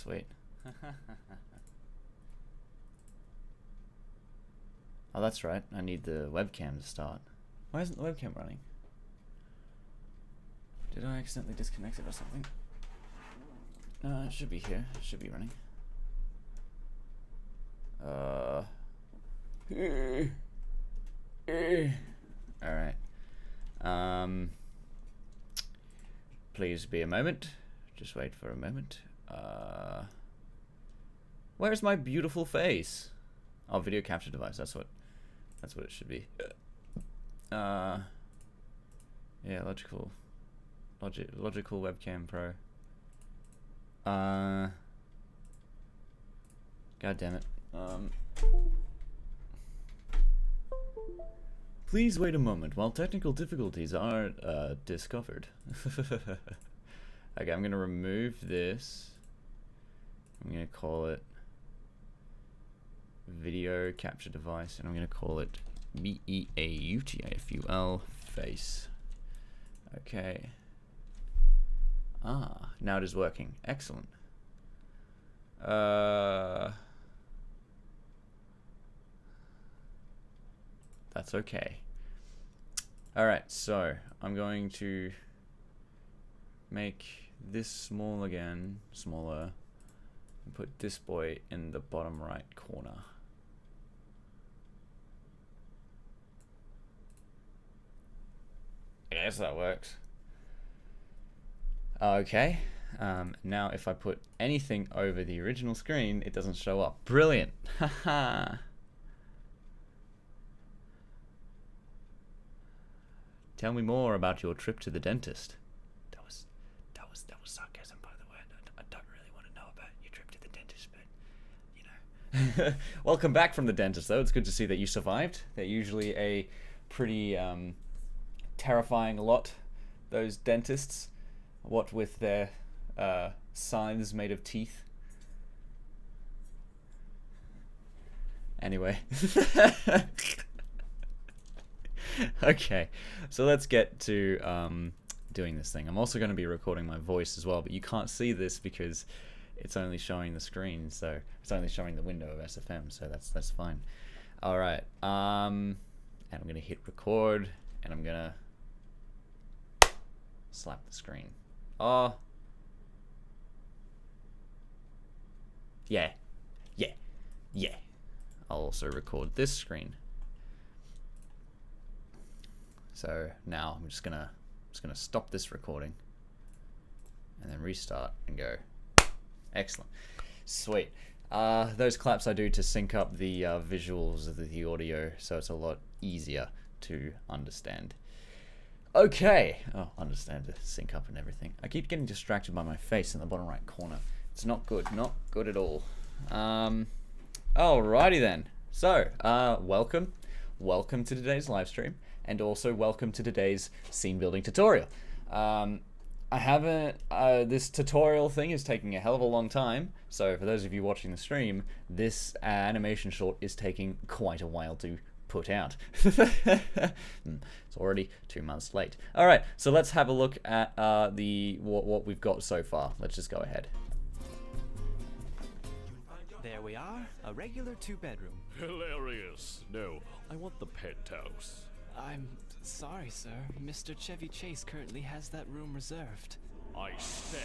sweet. Oh, that's right. I need the webcam to start. Why isn't the webcam running? Did I accidentally disconnect it or something? No, it should be here. It should be running. Alright. Please be a moment. Just wait for a moment. Where's my beautiful face? Oh, video capture device. That's what it should be. Yeah, logical webcam pro. God damn it. Please wait a moment while technical difficulties are discovered. Okay, I'm gonna remove this. I'm gonna call it video capture device, and I'm gonna call it BEAUTIFUL face. Okay. Ah, now it is working. Excellent. That's okay. Alright, so I'm going to make this small again, smaller, and put this boy in the bottom right corner. I guess that works. Okay. Now if I put anything over the original screen, it doesn't show up. Brilliant. Haha. Tell me more about your trip to the dentist. That was sarcasm, by the way. I don't really want to know about your trip to the dentist, but you know. Welcome back from the dentist, though. It's good to see that you survived. They're usually a pretty terrifying lot, those dentists. What with their scythes made of teeth. Anyway. Okay, so let's get to doing this thing. I'm also going to be recording my voice as well, but you can't see this because it's only showing the screen, so it's only showing the window of SFM, so that's fine. All right, and I'm going to hit record, and I'm going to slap the screen. Oh, yeah. I'll also record this screen. So now I'm just gonna stop this recording and then restart and go. Excellent, sweet. Those claps I do to sync up the visuals of the audio, so it's a lot easier to understand. Okay, understand the sync up and everything. I keep getting distracted by my face in the bottom right corner. It's not good at all. Alrighty then. So, welcome to today's live stream. And also welcome to today's scene building tutorial. This tutorial thing is taking a hell of a long time, so for those of you watching the stream, this animation short is taking quite a while to put out. It's already 2 months late. Alright, so let's have a look at what we've got so far. Let's just go ahead. There we are, a regular 2-bedroom. Hilarious. No, I want the penthouse. I'm sorry, sir. Mr. Chevy Chase currently has that room reserved. I said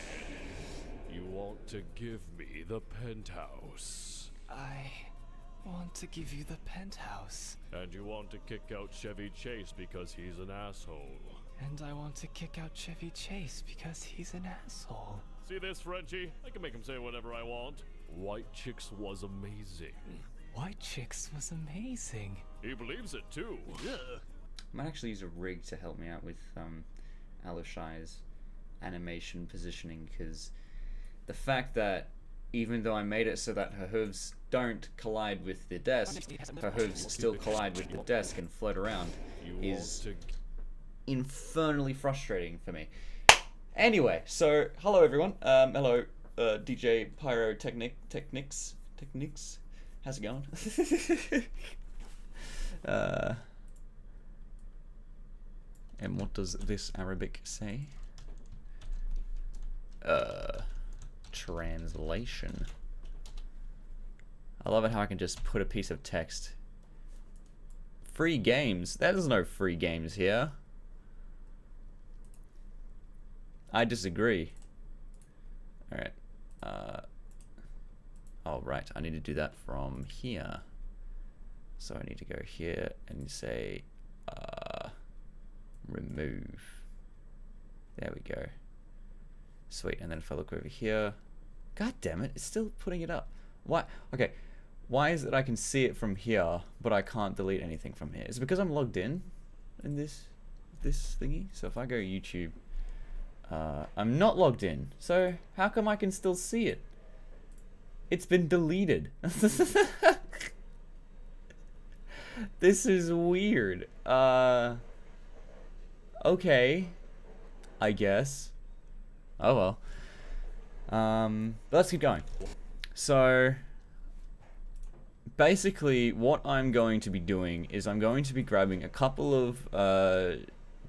you want to give me the penthouse. I want to give you the penthouse. And you want to kick out Chevy Chase because he's an asshole. And I want to kick out Chevy Chase because he's an asshole. See this, Frenchie? I can make him say whatever I want. White Chicks was amazing. White Chicks was amazing. He believes it too. Yeah. I might actually use a rig to help me out with Alishai's animation positioning, because the fact that even though I made it so that her hooves don't collide with the desk, her hooves still collide with the desk and float around is infernally frustrating for me. Anyway, so hello everyone. Hello DJ Pyrotechnics. How's it going? And what does this Arabic say? translation. I love it how I can just put a piece of text. Free games? There's no free games here. I disagree. Alright. Oh, right. I need to do that from here. So I need to go here and say, remove. There we go. Sweet. And then if I look over here, god damn it, it's still putting it up. Why? Okay. Why is it I can see it from here, but I can't delete anything from here? Is it because I'm logged in this thingy? So if I go YouTube, I'm not logged in. So how come I can still see it? It's been deleted. This is weird. Okay. I guess. Oh well. But let's keep going. So basically what I'm going to be doing is I'm going to be grabbing a couple of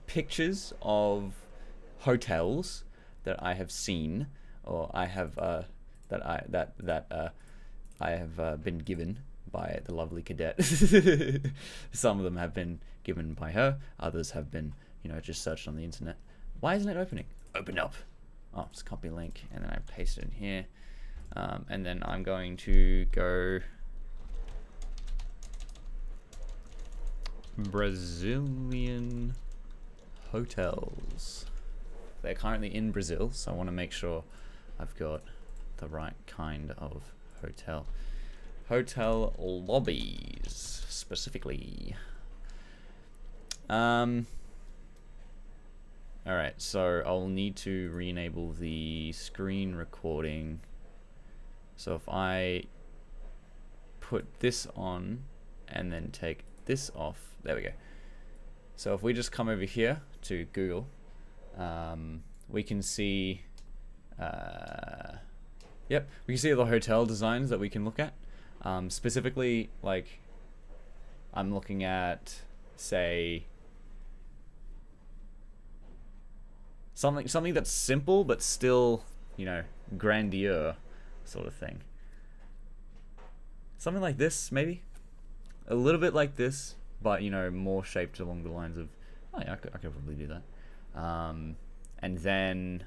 pictures of hotels that I have seen, or I have that I have been given by the lovely cadet. Some of them have been given by her, others have been, you know, just searched on the internet. Why isn't it opening? Open up. Oh, just copy link, and then I paste it in here, and then I'm going to go Brazilian hotels. They're currently in Brazil, so I want to make sure I've got the right kind of hotel. Hotel lobbies, specifically. Alright, so I'll need to re-enable the screen recording. So if I put this on and then take this off, there we go. So if we just come over here to Google, we can see, yep, we can see the hotel designs that we can look at. Specifically, like, I'm looking at, say, something that's simple but still, you know, grandeur sort of thing. Something like this, maybe? A little bit like this, but, you know, more shaped along the lines of, oh yeah, I could probably do that. And then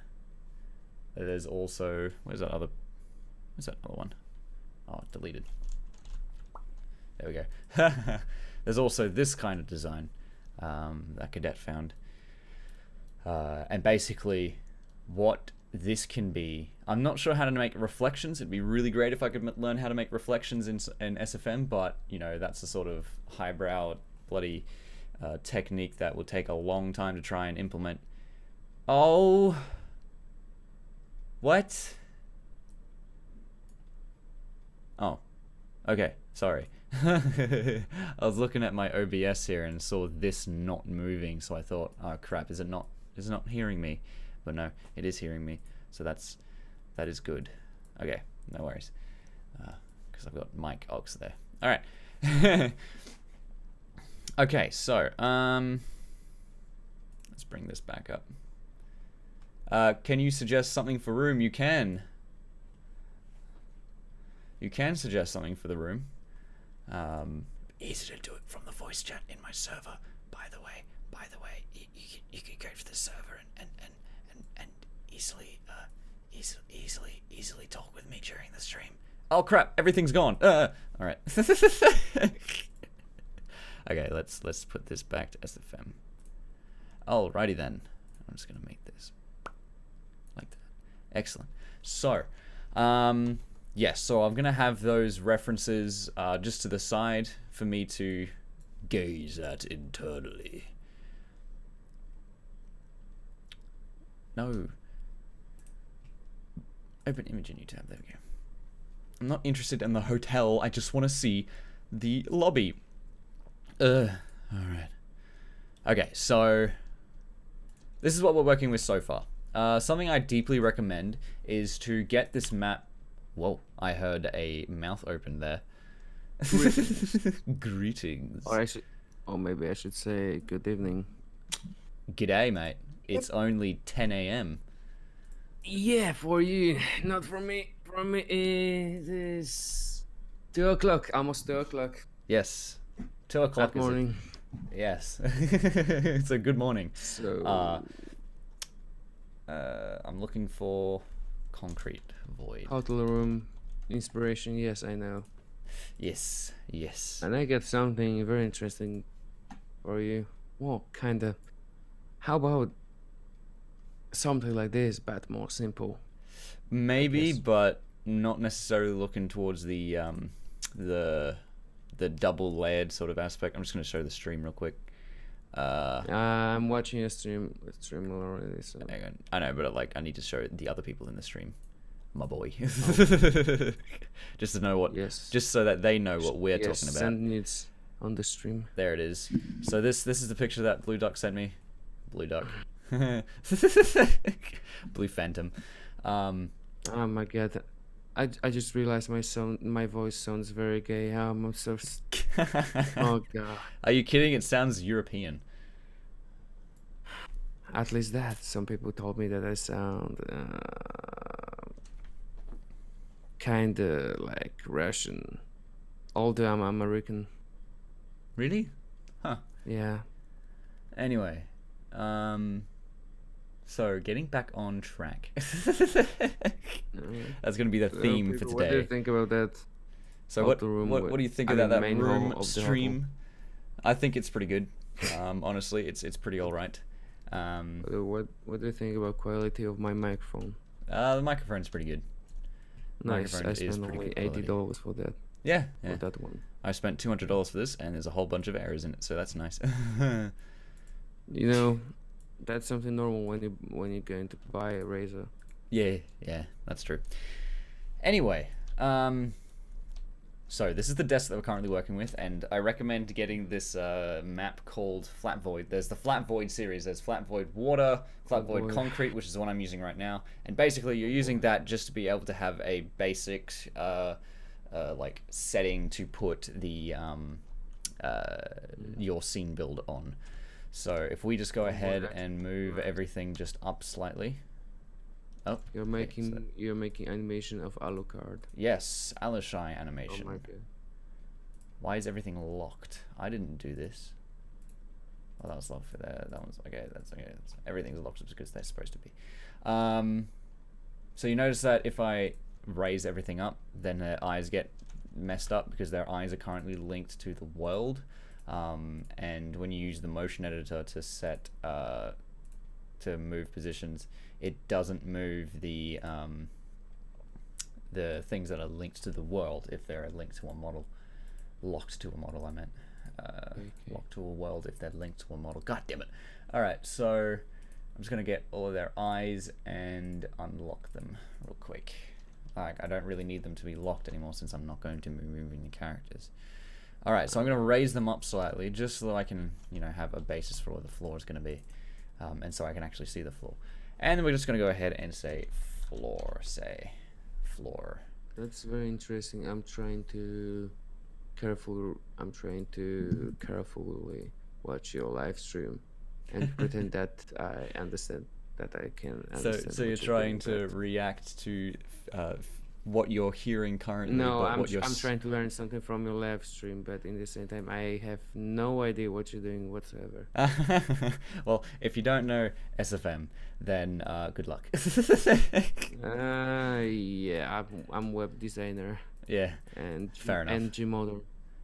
there's also, where's that other one? Oh, deleted. There we go. There's also this kind of design that Cadet found. And basically what this can be, I'm not sure how to make reflections. It'd be really great if I could learn how to make reflections in SFM, but, you know, that's the sort of highbrow bloody technique that will take a long time to try and implement. Oh, what? Oh, okay, sorry. I was looking at my OBS here and saw this not moving, so I thought, oh crap, is it not hearing me? But no, it is hearing me, so that is good. Okay, no worries, because I've got mic aux there. All right. Okay, so let's bring this back up. Can you suggest something for room? You can. You can suggest something for the room. Easy to do it from the voice chat in my server. By the way, you can go to the server and easily talk with me during the stream. Oh crap! Everything's gone. All right. Okay, let's put this back to SFM. Alrighty then. I'm just gonna make this like that. Excellent. So, yes, so I'm going to have those references just to the side for me to gaze at internally. No. Open image in new tab. There we go. I'm not interested in the hotel. I just want to see the lobby. Alright. Okay, so this is what we're working with so far. Something I deeply recommend is to get this map. Whoa, I heard a mouth open there. Greetings. Or maybe I should say good evening. G'day, mate. It's only 10 a.m. Yeah, for you, not for me. For me, it is 2 o'clock, almost 2 o'clock Yes. 2 o'clock that is morning. yes. It's a good morning. So, I'm looking for concrete void. hotel room, inspiration. Yes, I know. Yes. Yes. And I got something very interesting for you. Well, kinda. How about something like this, but more simple? Maybe, Yes. but not necessarily looking towards the the double layered sort of aspect. I'm just going to show the stream real quick. I'm watching a stream already. So. Hang on. I know, but like I need to show the other people in the stream, my boy, just to know what, Yes. just so that they know what we're Yes, talking about. send it on the stream. There it is. So this is the picture that Blue Duck sent me. Blue Duck, Blue Phantom. Oh my god. I just realized my voice sounds very gay. I'm so oh god. Are you kidding? It sounds European. At least that. Some people told me that I sound kinda like Russian. Although I'm American. Really? Huh. Yeah. Anyway, so getting back on track. That's gonna be the theme for People, what do you today. think about that? So what Hotel room what with- do you think I about mean, that main room hall of the stream? I think it's pretty good. Honestly, it's pretty all right. What do you think about quality of my microphone? The microphone's pretty good. Nice. Microphone I is spent pretty only good quality. $80 for that. Yeah, For yeah. that one. I spent $200 for this, and there's a whole bunch of errors in it, so that's nice. You know, that's something normal when you're going to buy a razor. Yeah, that's true. Anyway, so this is the desk that we're currently working with, and I recommend getting this map called Flat Void. There's the Flat Void series. There's Flat Void Water, Flat Void Void. Concrete, which is the one I'm using right now. And basically, you're using that just to be able to have a basic like setting to put the your scene build on. So if we just go ahead and move everything just up slightly. Oh, You're okay, making so- you're making animation of Alucard. yes, Alishai Oh animation. my god. Why is everything locked? I didn't do this. Well, that was locked for there. That one's okay. That's okay. Everything's locked because they're supposed to be. So you notice that if I raise everything up, then their eyes get messed up because their eyes are currently linked to the world. And when you use the motion editor to set to move positions, it doesn't move the things that are linked to the world if they're linked to a model. Locked to a model, I meant. Locked to a world if they're linked to a model. God damn it. Alright, so I'm just going to get all of their eyes and unlock them real quick. Like, I don't really need them to be locked anymore since I'm not going to be moving the characters. Alright, so I'm going to raise them up slightly just so I can, you know, have a basis for where the floor is going to be. And so I can actually see the floor. And then we're just going to go ahead and say floor, floor. That's very interesting. I'm trying to carefully watch your live stream and pretend that I understand that I can understand. So you're what trying doing, to react to what you're hearing currently. no, but I'm what you're trying to learn something from your live stream, but in the same time, I have no idea what you're doing whatsoever. Well, if you don't know SFM, then good luck. Yeah, I'm web designer Yeah, and Fair enough. NG model.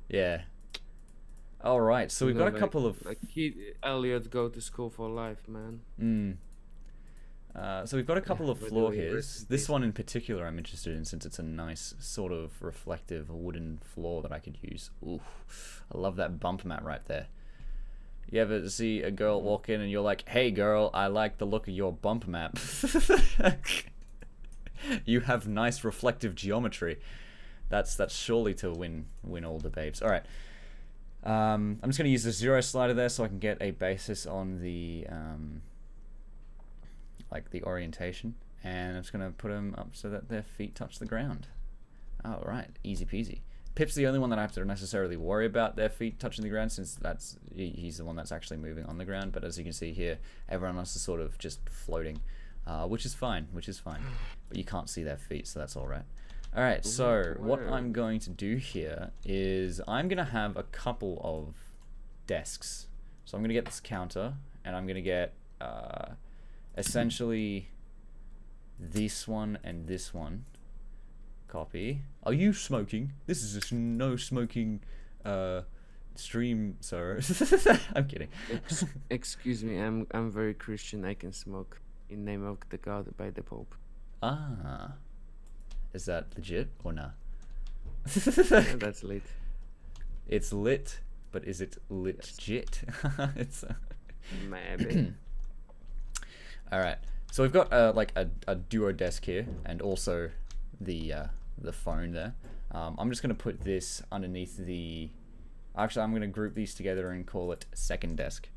yeah. All right, so we've got a couple of. like kid Elliot go to school for life, man. So we've got a couple of by the floor way, here. rest in This peace. one in particular I'm interested in since it's a nice sort of reflective wooden floor that I could use. Ooh, I love that bump mat right there. You ever see a girl walk in and you're like, "Hey girl, I like the look of your bump map." You have nice reflective geometry. That's surely to win all the babes. All right. I'm just going to use the 0 slider there so I can get a basis on the like the orientation, and I'm just going to put them up so that their feet touch the ground. All right, easy peasy. Pip's the only one that I have to necessarily worry about their feet touching the ground since he's the one that's actually moving on the ground, but as you can see here, everyone else is sort of just floating which is fine, but you can't see their feet, so that's all right. All right, so what I'm going to do here is I'm gonna have a couple of desks. So I'm gonna get this counter, and I'm gonna get essentially this one and this one. Copy. Are you smoking? This is just no smoking stream, sir. I'm kidding. Excuse me, I'm very Christian. I can smoke in name of the God by the Pope. Ah, is that legit or not? Yeah, that's lit. It's lit, but is it legit? It's Maybe. all right. So we've got like a duo desk here, and also the phone there. I'm just gonna put this underneath the. Actually, I'm gonna group these together and call it second desk.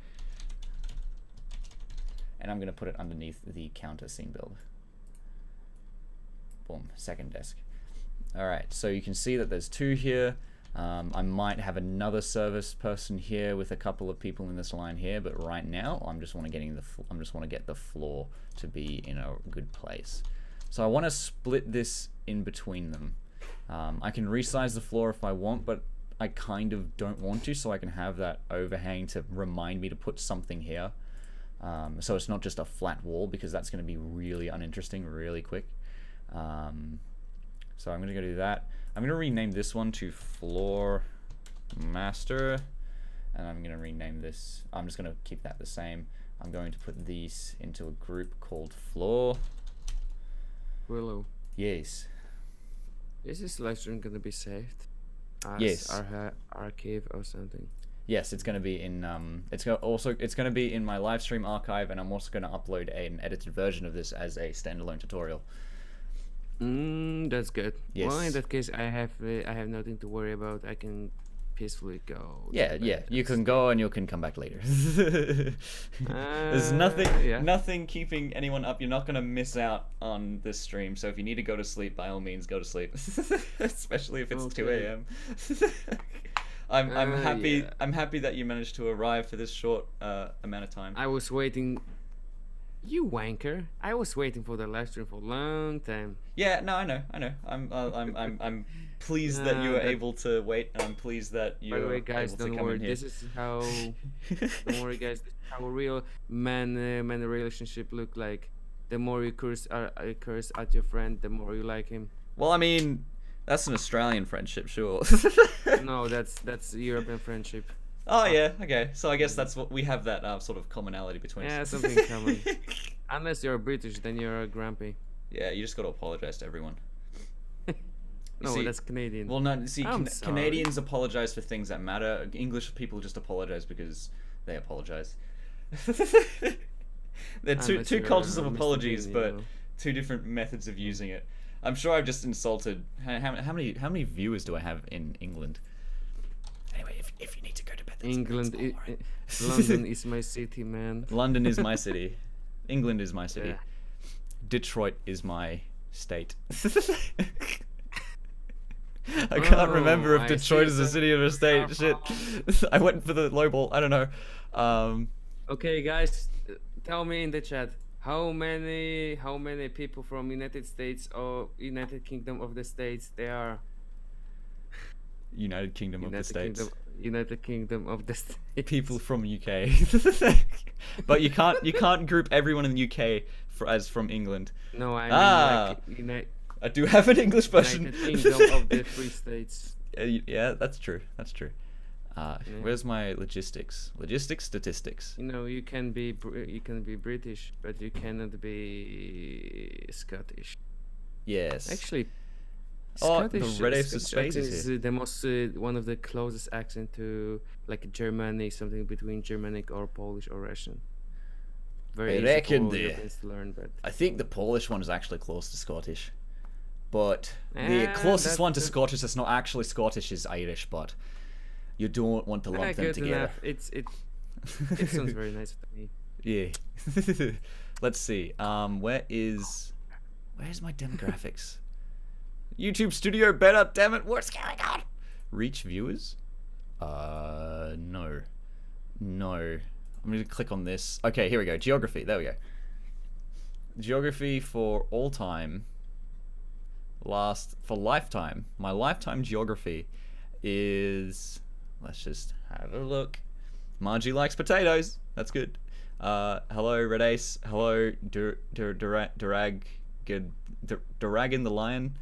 And I'm gonna put it underneath the counter scene build. Boom, second desk. All right, so you can see that there's two here. I might have another service person here with a couple of people in this line here, but right now I'm just want to get the floor to be in a good place. So I want to split this in between them. I can resize the floor if I want, but I kind of don't want to, so I can have that overhang to remind me to put something here. So it's not just a flat wall, because that's going to be really uninteresting really quick. So I'm going to go do that. I'm going to rename this one to Floor Master, and I'm going to rename this. I'm just going to keep that the same. I'm going to put these into a group called Floor. Quillo. Yes. Is this livestream gonna be saved? As Yes. Archive or something? Yes, it's going to be in. It's going to be in my live stream archive, and I'm also going to upload an edited version of this as a standalone tutorial. That's good. Yes. Well, in that case, I have nothing to worry about. I can peacefully go. Yeah, yeah. You can go and you can come back later. There's nothing keeping anyone up. You're not gonna miss out on this stream. So if you need to go to sleep, by all means, go to sleep. Especially if it's 2 a.m. I'm happy. Yeah. I'm happy that you managed to arrive for this short amount of time. I was waiting. You wanker! I was waiting for the live stream for a long time. Yeah, no, I know. I'm pleased that you were able to wait, and I'm pleased that you By the were way, guys, able to don't come worry. in here. This is how. Don't worry, guys. This is how a real man relationship look like. The more you curse at your friend, the more you like him. Well, I mean, that's an Australian friendship, sure. No, that's European friendship. Oh yeah, okay. So I guess that's what we have, that sort of commonality between Yeah, us. something common. Unless you're British, then you're grumpy. Yeah, you just got to apologize to everyone. No, see, that's Canadian. Well, no, see, I'm sorry. Canadians apologize for things that matter. English people just apologize because they apologize. They're two Unless you're cultures of Mr. apologies, Bean, but two different methods of using it. I'm sure I've just insulted. How many viewers do I have in England? Anyway, if you need to go to bed, that's England, don't worry. London is my city, man. London is my city. England is my city. Yeah. Detroit is my state. I can't remember if I Detroit see is a city or a state. Shit. I went for the low ball. I don't know. Okay, guys, tell me in the chat how many people from United States or United Kingdom of the States there are. United Kingdom of the States. United Kingdom of the States. People from UK. But you can't group everyone in the UK as from England. No, I mean like I do have an English version. United Kingdom of the Free States. Yeah, that's true. Where's my logistics? Statistics. You know, you can be British, but you cannot be Scottish. Yes. Actually, Oh, the Scottish, red apes of Scottish space is accent here. is the most one of the closest accent to like Germanic, something between Germanic or Polish or Russian. Very I easy reckon for the- Europeans to learn, but I think the Polish one is actually close to Scottish. But the closest that's one to the- Scottish that's not actually Scottish is Irish, but you don't want to lump them good together. enough. It sounds very nice to me. Yeah. Let's see. Where's my demographics? YouTube Studio Beta, damn it, what's going on? Reach viewers? No. I'm gonna click on this. Okay, here we go. Geography, there we go. geography for all time. For lifetime. My lifetime geography is. Let's just have a look. Margie likes potatoes. That's good. Hello, Red Ace. Hello, Duragan the Lion.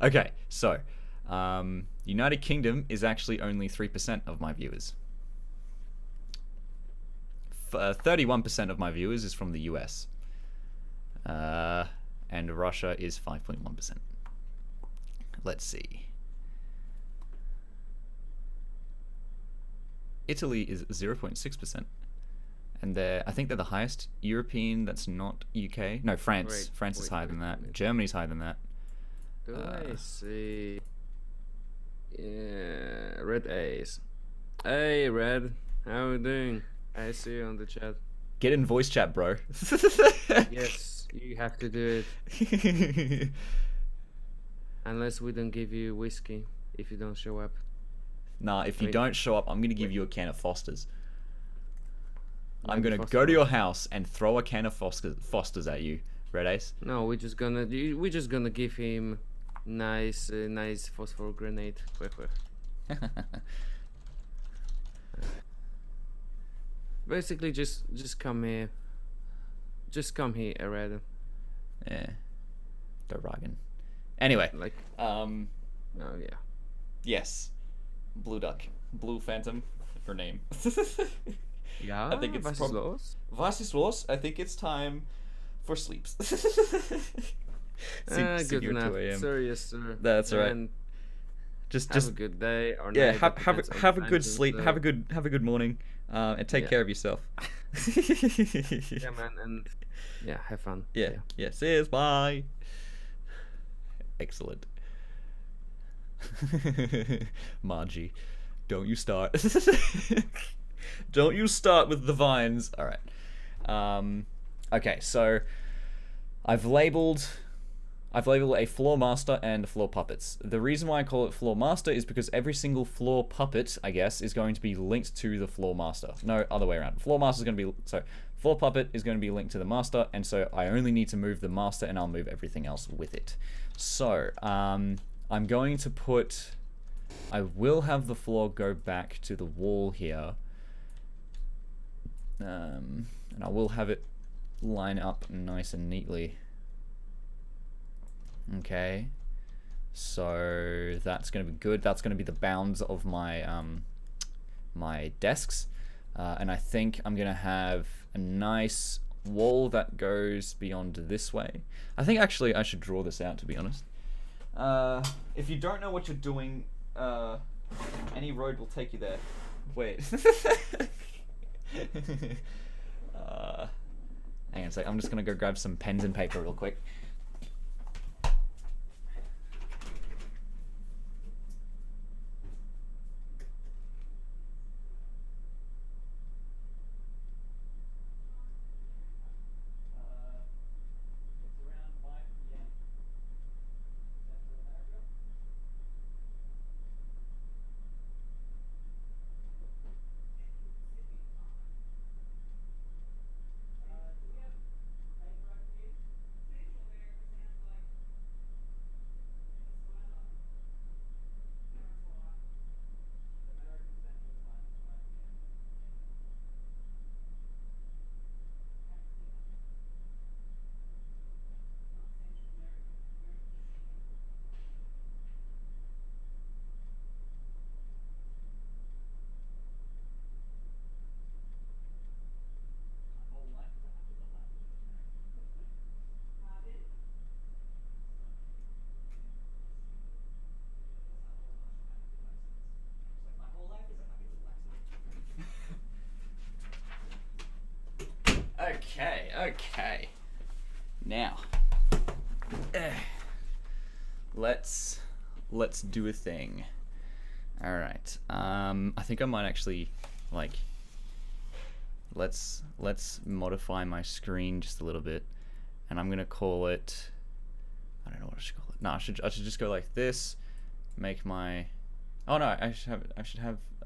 Okay, so United Kingdom is actually only 3% of my viewers. 31% of my viewers is from the US. And Russia is 5.1%. Let's see. Italy is 0.6%. And I think they're the highest European that's not UK. No, France. Wait, France is higher than that. wait. Germany's higher than that. Do I see? Yeah, Red Ace. Hey, Red. How you doing? I see you on the chat. Get in voice chat, bro. Yes, you have to do it. Unless we don't give you whiskey if you don't show up. Nah, if you Wait. don't show up, I'm gonna give you a can of Foster's. I'm gonna Foster's. go to your house and throw a can of Foster's at you, Red Ace. No, we're just gonna give him nice phosphor grenade. Basically, just come here. Just come here, Red. Yeah. Duragan. Anyway, Like, oh yeah. yes. Blue Duck. Blue Phantom, her name. Yeah, I think it's was ist los? Was ist los? I think it's time for sleeps. Good enough. Sorry, yes, sir. That's all right. And Just have a good day or yeah, night. have a good sleep, have a good morning, and take Yeah. care of yourself. Yeah, man, and yeah, have fun. Yeah. Yes. Yes. Bye. Excellent. Margie, don't you start. Don't you start with the vines. All right. Okay. So I've labeled a floor master and floor puppets. The reason why I call it floor master is because every single floor puppet, I guess, is going to be linked to the floor master. No, other way around. Floor master is going to be floor puppet is going to be linked to the master, and so I only need to move the master, and I'll move everything else with it. So I'm going to put. I will have the floor go back to the wall here, and I will have it line up nice and neatly. Okay, so that's going to be good. That's going to be the bounds of my my desks, and I think I'm going to have a nice wall that goes beyond this way. I think actually I should draw this out, to be honest. If you don't know what you're doing, any road will take you there. Wait. Hang on a sec. I'm just going to go grab some pens and paper real quick. Okay. Now, let's do a thing. All right. I think I might actually let's modify my screen just a little bit, and I'm gonna call it. I don't know what I should call it. No, I should just go like this. Make my. Oh no, I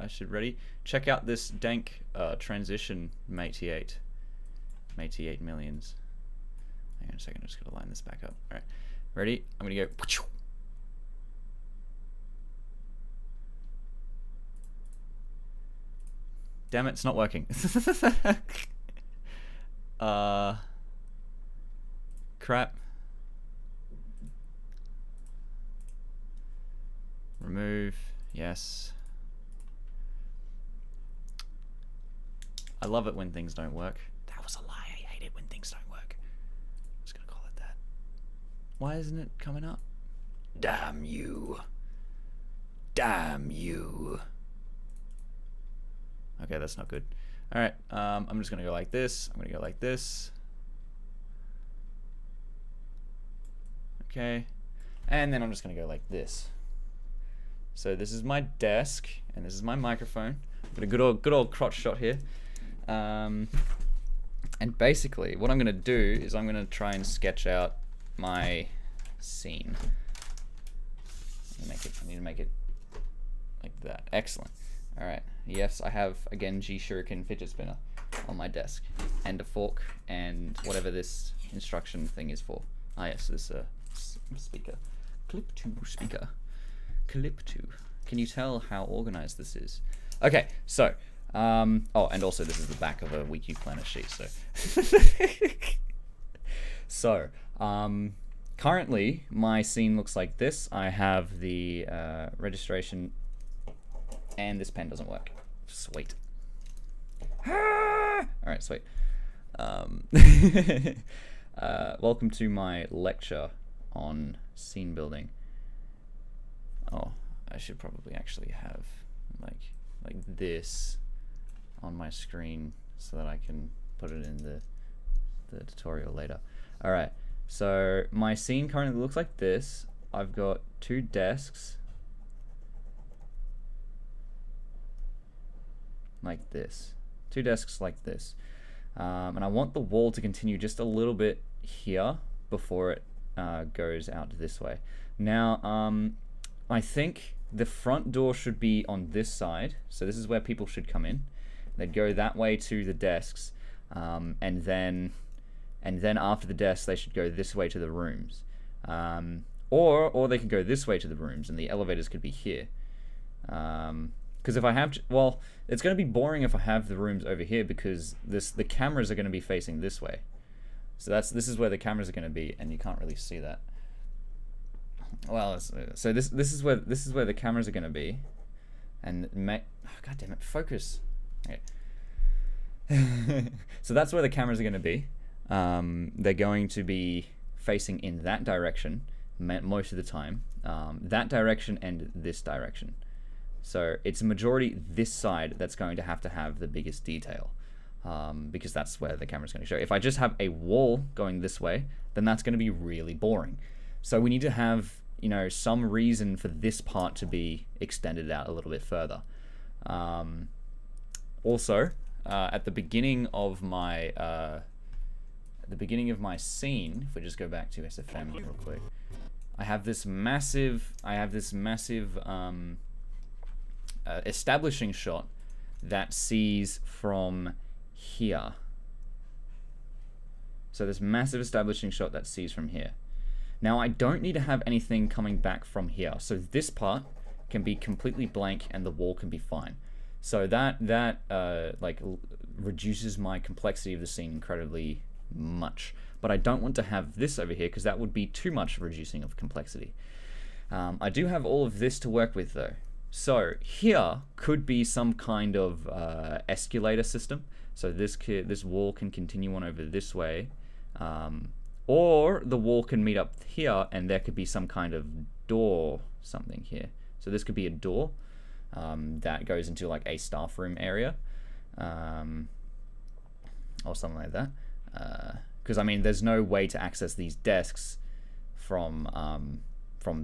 should ready. Check out this dank transition, Mate 8 millions. Hang on a second, I'm just gonna line this back up. All right, ready? I'm gonna go. Damn it, it's not working. Crap. Remove, yes. I love it when things don't work. That was a lie, I hate it when things don't work. I'm just gonna call it that. Why isn't it coming up? Damn you. Damn you. Okay, that's not good. Alright, I'm just gonna go like this. I'm gonna go like this. Okay. And then I'm just gonna go like this. So this is my desk, and this is my microphone. Got a good old crotch shot here. And basically, what I'm gonna do is I'm gonna try and sketch out my scene. I need to make it like that. Excellent. All right. Yes, I have again G Shuriken fidget spinner on my desk, and a fork, and whatever this instruction thing is for. Ah, yes, this speaker, clip 2 speaker. Clip 2. Can you tell how organized this is? Okay, so, oh, and also this is the back of a Wiki Planner sheet, so. So, currently, my scene looks like this. I have the registration, and this pen doesn't work. Sweet. Alright, sweet. Welcome to my lecture on scene building. Oh, I should probably actually have like this on my screen so that I can put it in the tutorial later. All right, so my scene currently looks like this. I've got 2 desks like this, 2 desks like this, and I want the wall to continue just a little bit here before it goes out this way. Now, I think the front door should be on this side, so this is where people should come in. They'd go that way to the desks, and then after the desks they should go this way to the rooms, or they could go this way to the rooms, and the elevators could be here. Because if I have, well, it's going to be boring if I have the rooms over here, because the cameras are going to be facing this way. So this is where the cameras are going to be, and you can't really see that. Well, so this is where the cameras are going to be, and oh, God damn it, focus. Okay. So that's where the cameras are going to be. They're going to be facing in that direction most of the time. That direction and this direction. So it's a majority this side that's going to have the biggest detail, because that's where the camera's going to show. If I just have a wall going this way, then that's going to be really boring. So we need to have, you know, some reason for this part to be extended out a little bit further. Also, at the beginning of my scene, if we just go back to SFM real quick, I have this massive establishing shot that sees from here. So this massive establishing shot that sees from here. Now I don't need to have anything coming back from here, so this part can be completely blank and the wall can be fine. So that like reduces my complexity of the scene incredibly much. But I don't want to have this over here because that would be too much reducing of complexity. I do have all of this to work with though. So here could be some kind of escalator system. So this wall can continue on over this way. Or the wall can meet up here and there could be some kind of door something here. So this could be a door that goes into like a staff room area, or something like that. Because I mean, there's no way to access these desks from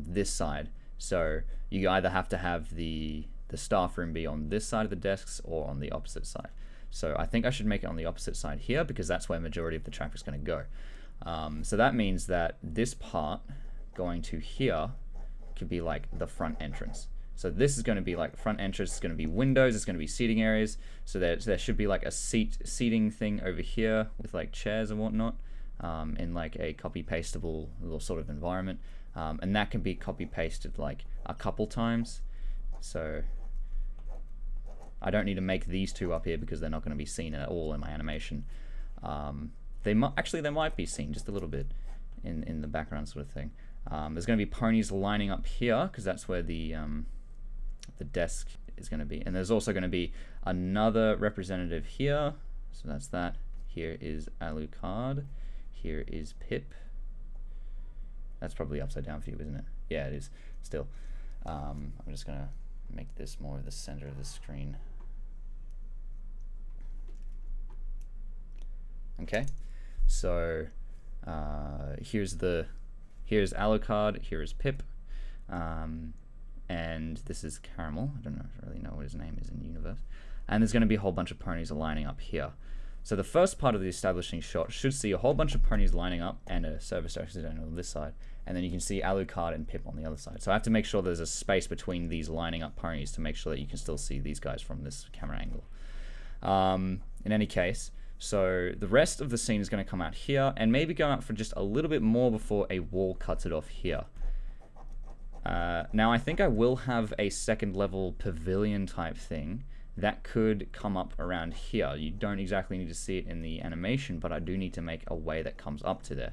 this side. So you either have to have the staff room be on this side of the desks or on the opposite side. So I think I should make it on the opposite side here because that's where majority of the traffic's going to go. So that means that this part going to here could be like the front entrance. So this is going to be like front entrance, it's going to be windows, it's going to be seating areas. So there should be like a seating thing over here with like chairs and whatnot. in like a copy pastable little sort of environment, and that can be copy pasted like a couple times. So I don't need to make these two up here because they're not going to be seen at all in my animation. They might be seen just a little bit in the background sort of thing. There's going to be ponies lining up here because that's where the desk is going to be, and there's also going to be another representative here. So that's that. Here is Alucard. Here is Pip. That's probably upside down for you, isn't it? Yeah, it is. Still, I'm just going to make this more of the center of the screen. Okay, so here's Alucard, here is Pip, and this is Caramel. I don't really know what his name is in the universe. And there's going to be a whole bunch of ponies lining up here. So the first part of the establishing shot should see a whole bunch of ponies lining up and a service accident on this side, and then you can see Alucard and Pip on the other side. So I have to make sure there's a space between these lining up ponies to make sure that you can still see these guys from this camera angle. In any case, so the rest of the scene is going to come out here and maybe go out for just a little bit more before a wall cuts it off here. Now I think I will have a second level pavilion type thing that could come up around here. You don't exactly need to see it in the animation, but I do need to make a way that comes up to there.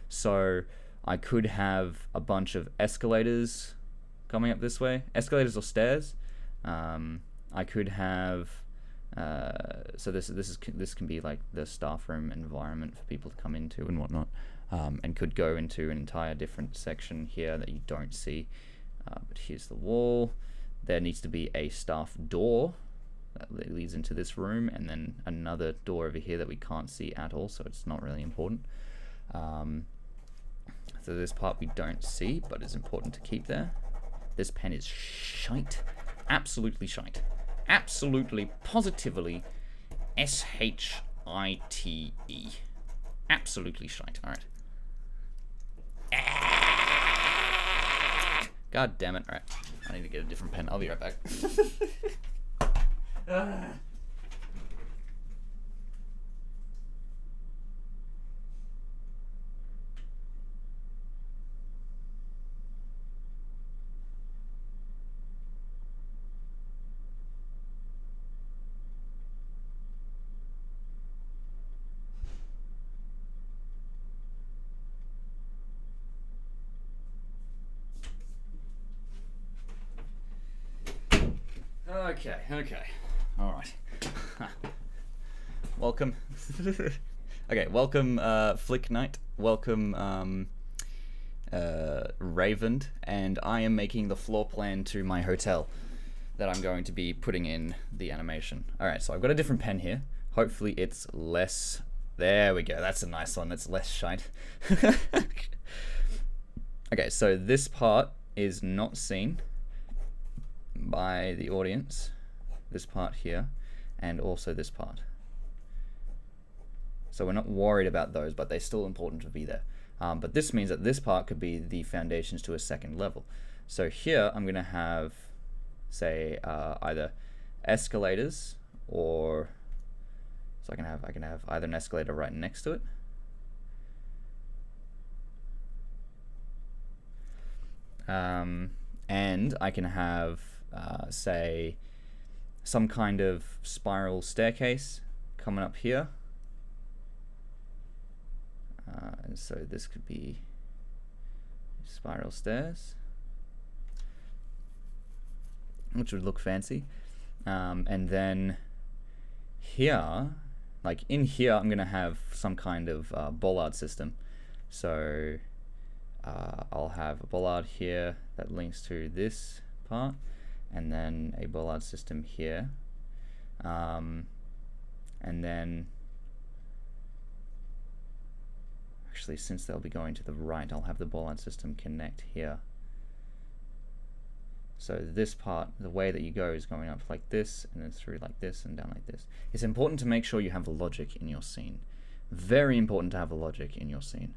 So I could have a bunch of escalators coming up this way, escalators or stairs. I could have so this can be like the staff room environment for people to come into and whatnot, and could go into an entire different section here that you don't see. But here's the wall. There needs to be a staff door that leads into this room, and then another door over here that we can't see at all, so it's not really important. So this part we don't see, but it's important to keep there. This pen is shite. Absolutely shite. Absolutely, positively, S-H-I-T-E. Absolutely shite. Alright. God damn it. Alright. I need to get a different pen. I'll be right back. Okay. All right. Welcome. Okay, welcome Flick Knight. Welcome Raven, and I am making the floor plan to my hotel that I'm going to be putting in the animation. All right, so I've got a different pen here. Hopefully it's less. There we go. That's a nice one. That's less shite. Okay, so this part is not seen by the audience. This part here, and also this part. So we're not worried about those, but they're still important to be there. But this means that this part could be the foundations to a second level. So here I'm going to have, say, either escalators, or so I can have either an escalator right next to it, and I can have say some kind of spiral staircase coming up here, and so this could be spiral stairs, which would look fancy. And then here, like in here, I'm gonna have some kind of bollard system. So I'll have a bollard here that links to this part, and then a bollard system here, and then actually, since they'll be going to the right, I'll have the bollard system connect here. So this part, the way that you go is going up like this, and then through like this, and down like this. It's important to make sure you have logic in your scene. Very important to have a logic in your scene.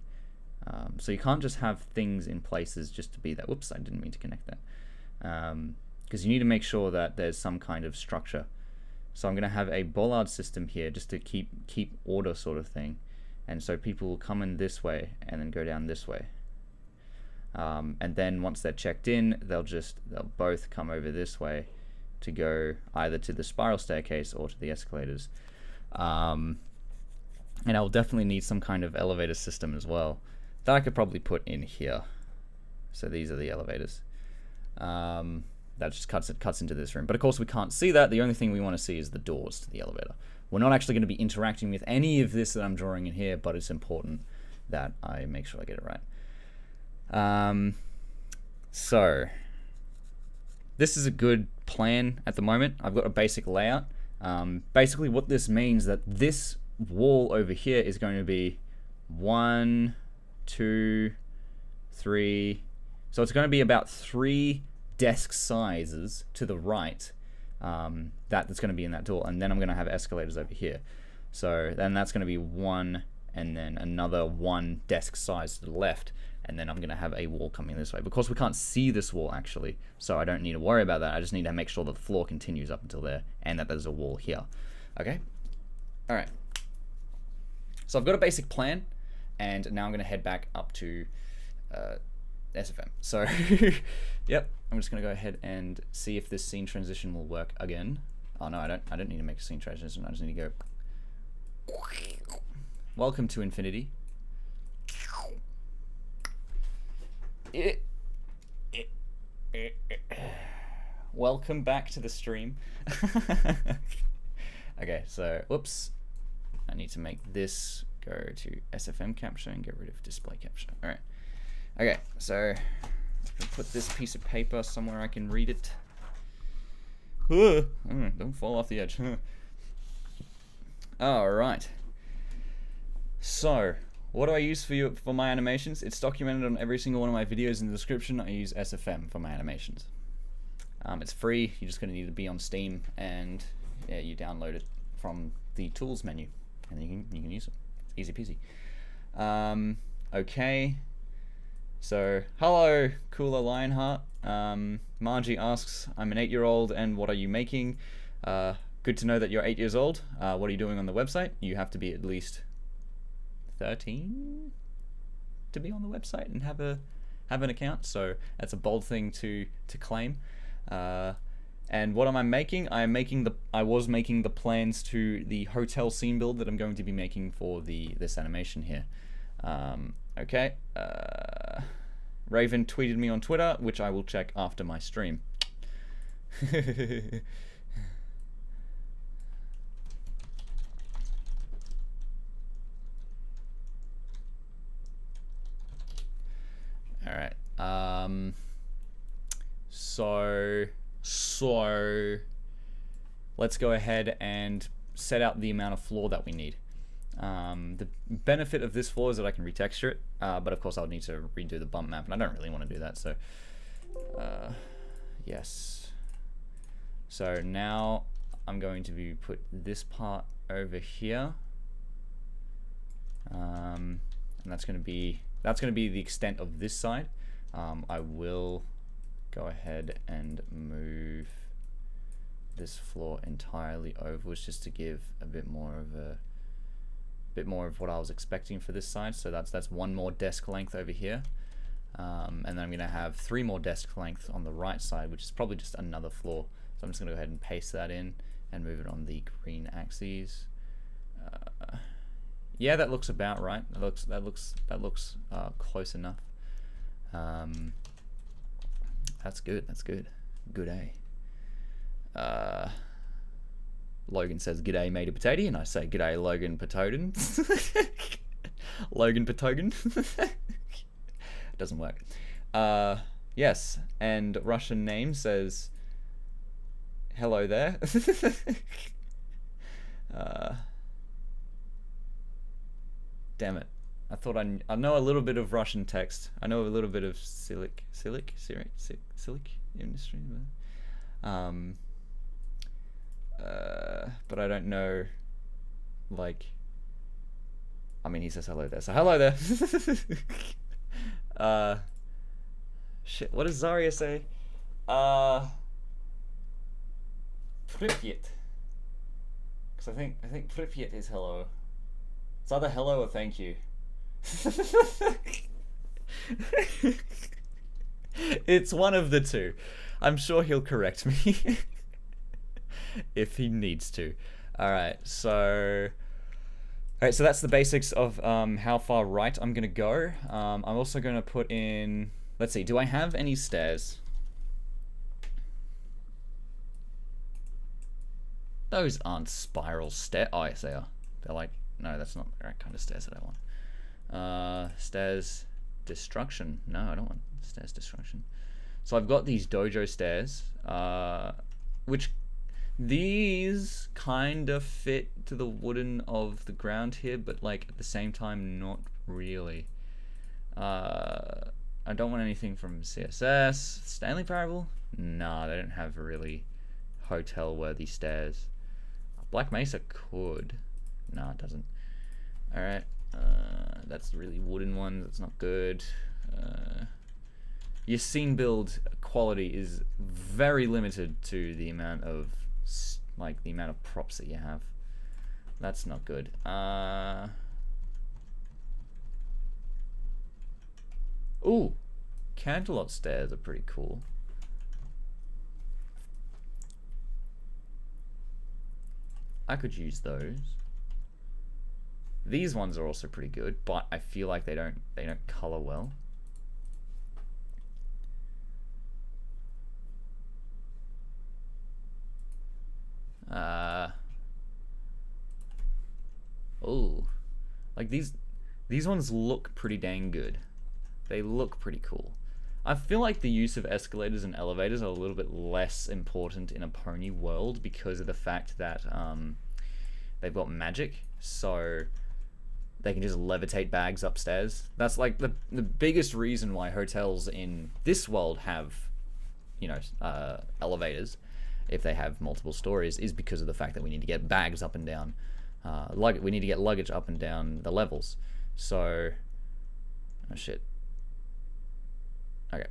So you can't just have things in places just to be that. Whoops, I didn't mean to connect that. Because you need to make sure that there's some kind of structure. So I'm going to have a bollard system here just to keep order sort of thing. and so people will come in this way and then go down this way. And then once they're checked in, they'll both come over this way to go either to the spiral staircase or to the escalators. And I'll definitely need some kind of elevator system as well that I could probably put in here. So these are the elevators. That just cuts into this room. But of course we can't see that. The only thing we want to see is the doors to the elevator. We're not actually going to be interacting with any of this that I'm drawing in here, but it's important that I make sure I get it right. So this is a good plan at the moment. I've got a basic layout. Basically what this means that this wall over here is going to be 1, 2, 3. So it's going to be about 3 desk sizes to the right. That's going to be in that door, and then I'm going to have escalators over here. So then that's going to be 1, and then another 1 desk size to the left, and then I'm going to have a wall coming this way. Because we can't see this wall actually, so I don't need to worry about that. I just need to make sure that the floor continues up until there, and that there's a wall here. Okay? Alright. So I've got a basic plan, and now I'm going to head back up to SFM. So, yep, I'm just going to go ahead and see if this scene transition will work again. Oh no, I don't need to make a scene transition. I just need to go. Welcome to infinity. Welcome back to the stream. Okay, so whoops. I need to make this go to SFM capture and get rid of display capture. All right. Okay, so put this piece of paper somewhere I can read it. Don't fall off the edge. All right. So, what do I use for my animations? It's documented on every single one of my videos in the description. I use SFM for my animations. It's free. You're just going to need to be on Steam, and yeah, you download it from the tools menu, and you can use it. It's easy peasy. Okay. So, hello, Cooler Lionheart. Margie asks, I'm an 8-year-old, and what are you making? Good to know that you're 8 years old. What are you doing on the website? You have to be at least 13 to be on the website and have an account. So that's a bold thing to claim. And what am I making? I was making the plans to the hotel scene build that I'm going to be making for this animation here. Okay. Raven tweeted me on Twitter, which I will check after my stream. All right. So let's go ahead and set out the amount of floor that we need. The benefit of this floor is that I can retexture it, but of course I'll need to redo the bump map, and I don't really want to do that, so yes. So now I'm going to put this part over here, and that's going to be the extent of this side. I will go ahead and move this floor entirely over, just to give a bit more of what I was expecting for this side. So that's 1 more desk length over here, and then I'm gonna have 3 more desk length on the right side, which is probably just another floor. So I'm just gonna go ahead and paste that in and move it on the green axes. Yeah, that looks about right. That looks close enough. That's good. That's good. Good A. Logan says, "G'day, mate, a potato," and I say, "G'day, Logan Patoden." Logan Patogen. Doesn't work. Yes, and Russian name says, "Hello there." Damn it. I thought I know a little bit of Russian text. I know a little bit of Cyrillic industry. But I don't know, like, I mean, he says hello there, so hello there. Shit, what does Zarya say? Pripyat. Because I think Pripyat is hello. It's either hello or thank you. It's one of the two. I'm sure he'll correct me if he needs to. Alright, so that's the basics of how far right I'm gonna go. I'm also gonna put in, let's see, do I have any stairs? Those aren't spiral stairs. Oh, yes, they are. They're like, no, that's not the right kind of stairs that I want. Stairs destruction. No, I don't want stairs destruction. So I've got these dojo stairs, which these kind of fit to the wooden of the ground here, but like at the same time, not really. I don't want anything from CSS. Stanley Parable? Nah, they don't have really hotel-worthy stairs. Black Mesa could. No, it doesn't. Alright. That's the really wooden one. That's not good. Your scene build quality is very limited to the amount of props that you have. That's not good. Ooh, Canterlot stairs are pretty cool. I could use those. These ones are also pretty good, but I feel like they don't color well. Oh, like these ones look pretty dang good. They look pretty cool. I feel like the use of escalators and elevators are a little bit less important in a pony world because of the fact that they've got magic, so they can just levitate bags upstairs. That's like the biggest reason why hotels in this world have, you know, elevators, if they have multiple stories, is because of the fact that we need to get bags up and down. We need to get luggage up and down the levels. So, oh shit. Okay.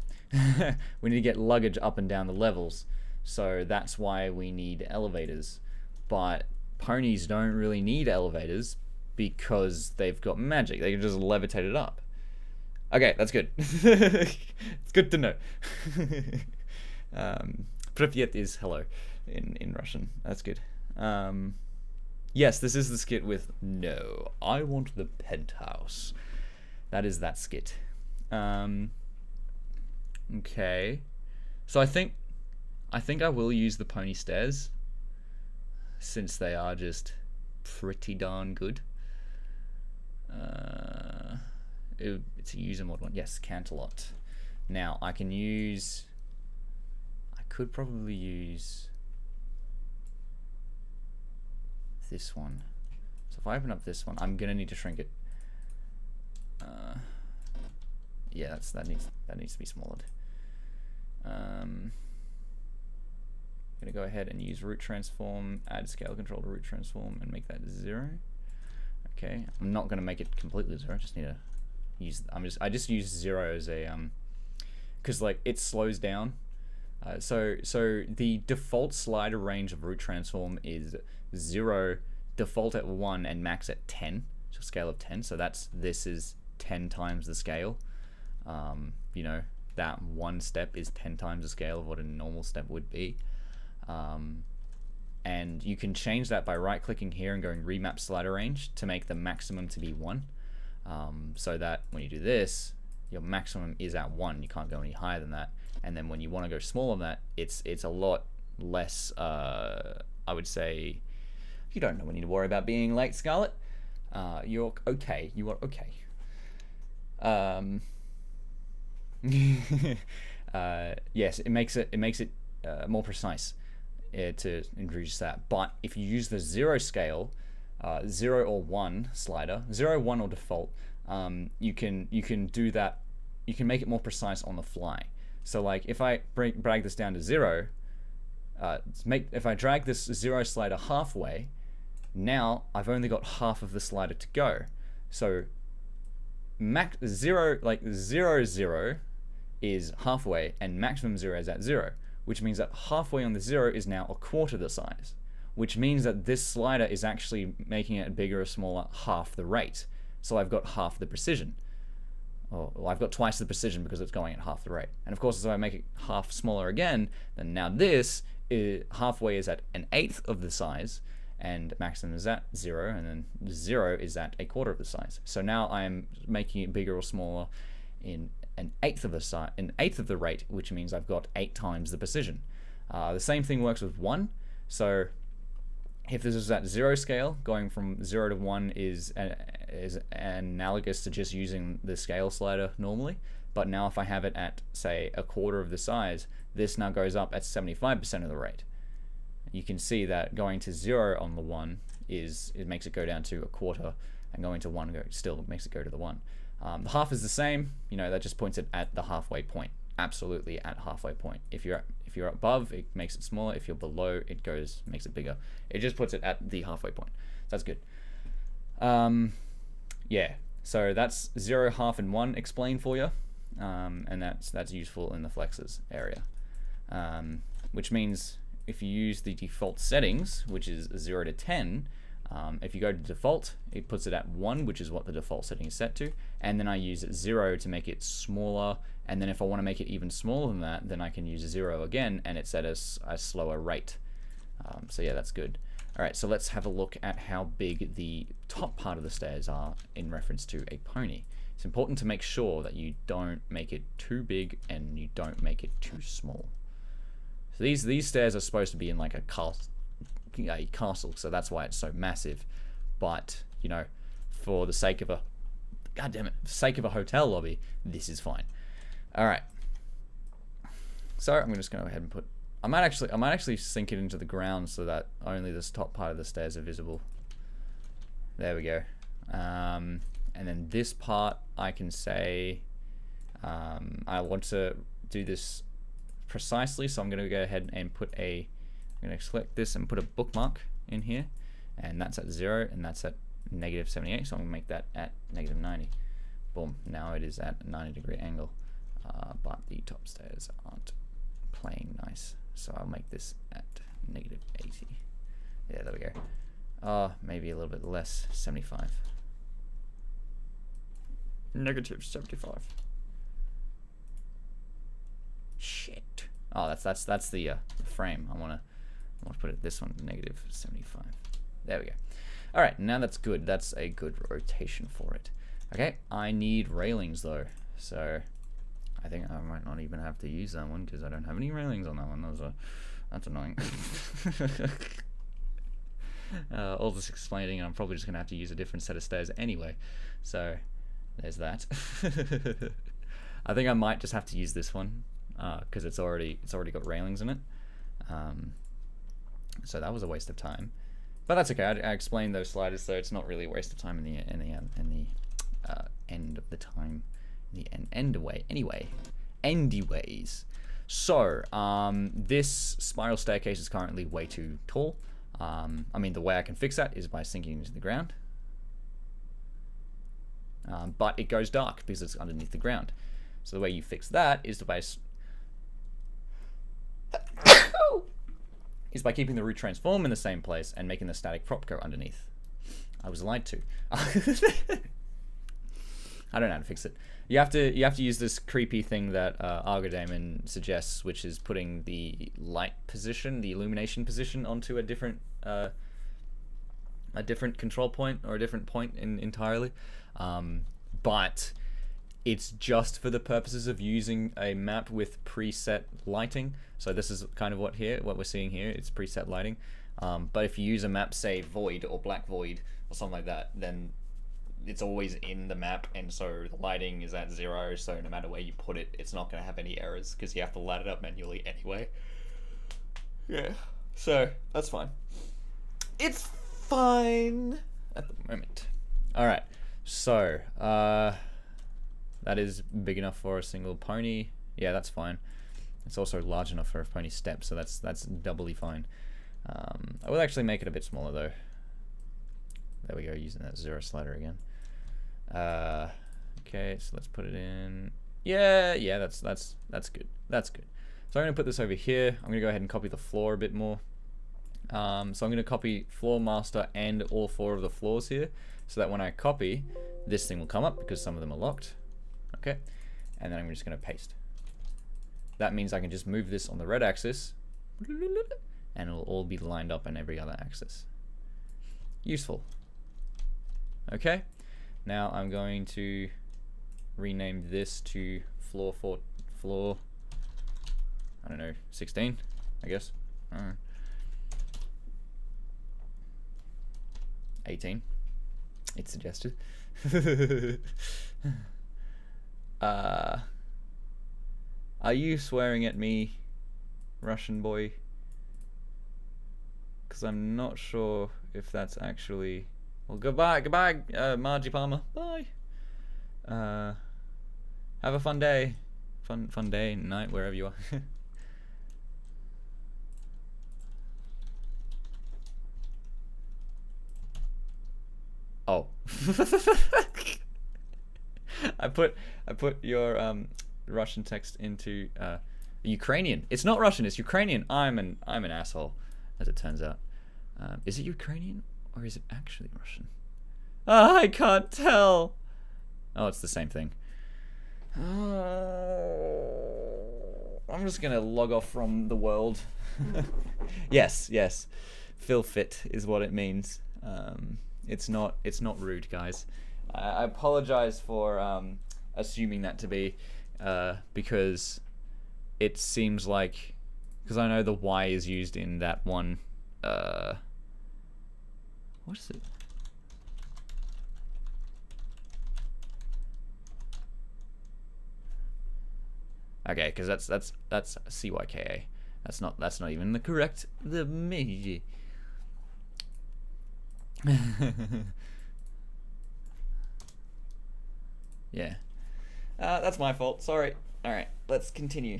We need to get luggage up and down the levels, so that's why we need elevators. But ponies don't really need elevators because they've got magic. They can just levitate it up. Okay, that's good. It's good to know. Pripyat is hello in Russian. That's good. Yes, this is the skit with no, I want the penthouse. That is that skit. Okay. So I think I will use the pony stairs since they are just pretty darn good. It's a user mod one. Yes, Canterlot. Now I could probably use this one. So if I open up this one, I'm gonna need to shrink it. Yeah, that needs to be smaller. I'm gonna go ahead and use root transform, add scale control to root transform, and make that 0. Okay, I'm not gonna make it completely 0. I just need to use. I just use 0 as a because like it slows down. So the default slider range of root transform is 0, default at 1, and max at 10. So scale of 10. So this is 10 times the scale. You know, that one step is 10 times the scale of what a normal step would be. And you can change that by right-clicking here and going remap slider range to make the maximum to be 1. So that when you do this, your maximum is at 1. You can't go any higher than that. And then when you want to go smaller than that, it's a lot less, I would say, you don't know when you need to worry about being late, Scarlet. You're okay. You are okay. Yes, it makes it more precise to introduce that. But if you use the 0 scale, 0 or 1 slider, 0, 1 or default, you can do that. You can make it more precise on the fly. So like if I drag this down to 0, if I drag this 0 slider halfway, now I've only got half of the slider to go. So max 0, like 0, 0 is halfway, and maximum 0 is at 0, which means that halfway on the 0 is now a quarter the size, which means that this slider is actually making it bigger or smaller half the rate. So I've got half the precision. Or well, I've got twice the precision because it's going at half the rate. And of course, if I make it half smaller again, then now this is, halfway is at 1/8 of the size, and maximum is at 0, and then 0 is at 1/4 of the size. So now I'm making it bigger or smaller in 1/8 of the size, 1/8 of the rate, which means I've got 8 times the precision. The same thing works with 1. So if this is at 0 scale, going from 0 to 1 is analogous to just using the scale slider normally. But now if I have it at, say, 1/4 of the size, this now goes up at 75% of the rate. You can see that going to 0 on the 1 it makes it go down to 1/4, and going to 1 still makes it go to the 1. The half is the same, that just points it at the halfway point. Absolutely at halfway point. If you're above, it makes it smaller. If you're below, it makes it bigger. It just puts it at the halfway point. So that's good. Yeah. So that's 0, half, and 1 explained for you, and that's useful in the flexes area. Which means if you use the default settings, which is 0 to 10, if you go to default, it puts it at 1, which is what the default setting is set to, and then I use 0 to make it smaller, and then if I want to make it even smaller than that, then I can use 0 again, and it's at a slower rate. So yeah, that's good. Alright, so let's have a look at how big the top part of the stairs are in reference to a pony. It's important to make sure that you don't make it too big and you don't make it too small. So these stairs are supposed to be in like a castle, so that's why it's so massive. But for the sake of a hotel lobby, this is fine. All right. So I'm just going to go ahead and put. I might actually sink it into the ground so that only this top part of the stairs are visible. There we go. And then this part, I can say I want to do this precisely, so I'm going to go ahead and I'm going to select this and put a bookmark in here, and that's at 0, and that's at -78, so I'm going to make that at -90. Boom, now it is at a 90-degree angle, but the top stairs aren't playing nice, so I'll make this at -80. Yeah, there we go. Maybe a little bit less, 75. -75. Shit. Oh, that's the frame. I want to put this one -75. There we go. All right, now that's good. That's a good rotation for it. Okay, I need railings though, so I think I might not even have to use that one because I don't have any railings on that one. That's annoying. All this explaining, I'm probably just gonna have to use a different set of stairs anyway. So there's that. I think I might just have to use this one because it's already got railings in it. So that was a waste of time, but that's okay. I explained those sliders, so it's not really a waste of time in the end of the time, the end away. Anyway, anyways, so this spiral staircase is currently way too tall. I mean, the way I can fix that is by sinking into the ground, but it goes dark because it's underneath the ground. So the way you fix that is by keeping the root transform in the same place and making the static prop go underneath. I was lied to. I don't know how to fix it. You have to use this creepy thing that Argodamon suggests, which is putting the light position, the illumination position, onto a different control point or a different point entirely. But it's just for the purposes of using a map with preset lighting. So this is kind of what we're seeing here. It's preset lighting. But if you use a map, say Void or Black Void or something like that, then it's always in the map, and so the lighting is at 0. So no matter where you put it, it's not going to have any errors because you have to light it up manually anyway. Yeah. So that's fine. It's fine at the moment. All right. So that is big enough for a single pony. Yeah, that's fine. It's also large enough for a pony step, so that's doubly fine. I will actually make it a bit smaller though. There we go, using that 0 slider again. Okay, so let's put it in. Yeah, that's good. That's good. So I'm gonna put this over here. I'm gonna go ahead and copy the floor a bit more. So I'm going to copy floor master and all 4 of the floors here, so that when I copy, this thing will come up because some of them are locked. Okay, and then I'm just going to paste. That means I can just move this on the red axis, and it'll all be lined up on every other axis. Useful. Okay, now I'm going to rename this to floor, I don't know, 16, I guess. I don't know. 18, it's suggested. Are you swearing at me, Russian boy? Because I'm not sure if that's actually... Well, goodbye, Margie Palmer. Bye. Have a fun day. Fun day, night, wherever you are. Oh. I put your Russian text into Ukrainian. It's not Russian, it's Ukrainian. I'm an asshole, as it turns out. Is it Ukrainian or is it actually Russian? I can't tell. Oh, it's the same thing. I'm just gonna log off from the world. Yes. Feel fit is what it means. It's not rude, guys. I apologize for assuming that to be, because it seems like, because I know the Y is used in that one. What is it? Okay, because that's CYKA. That's not even the correct me. Yeah. That's my fault. Sorry. All right, let's continue.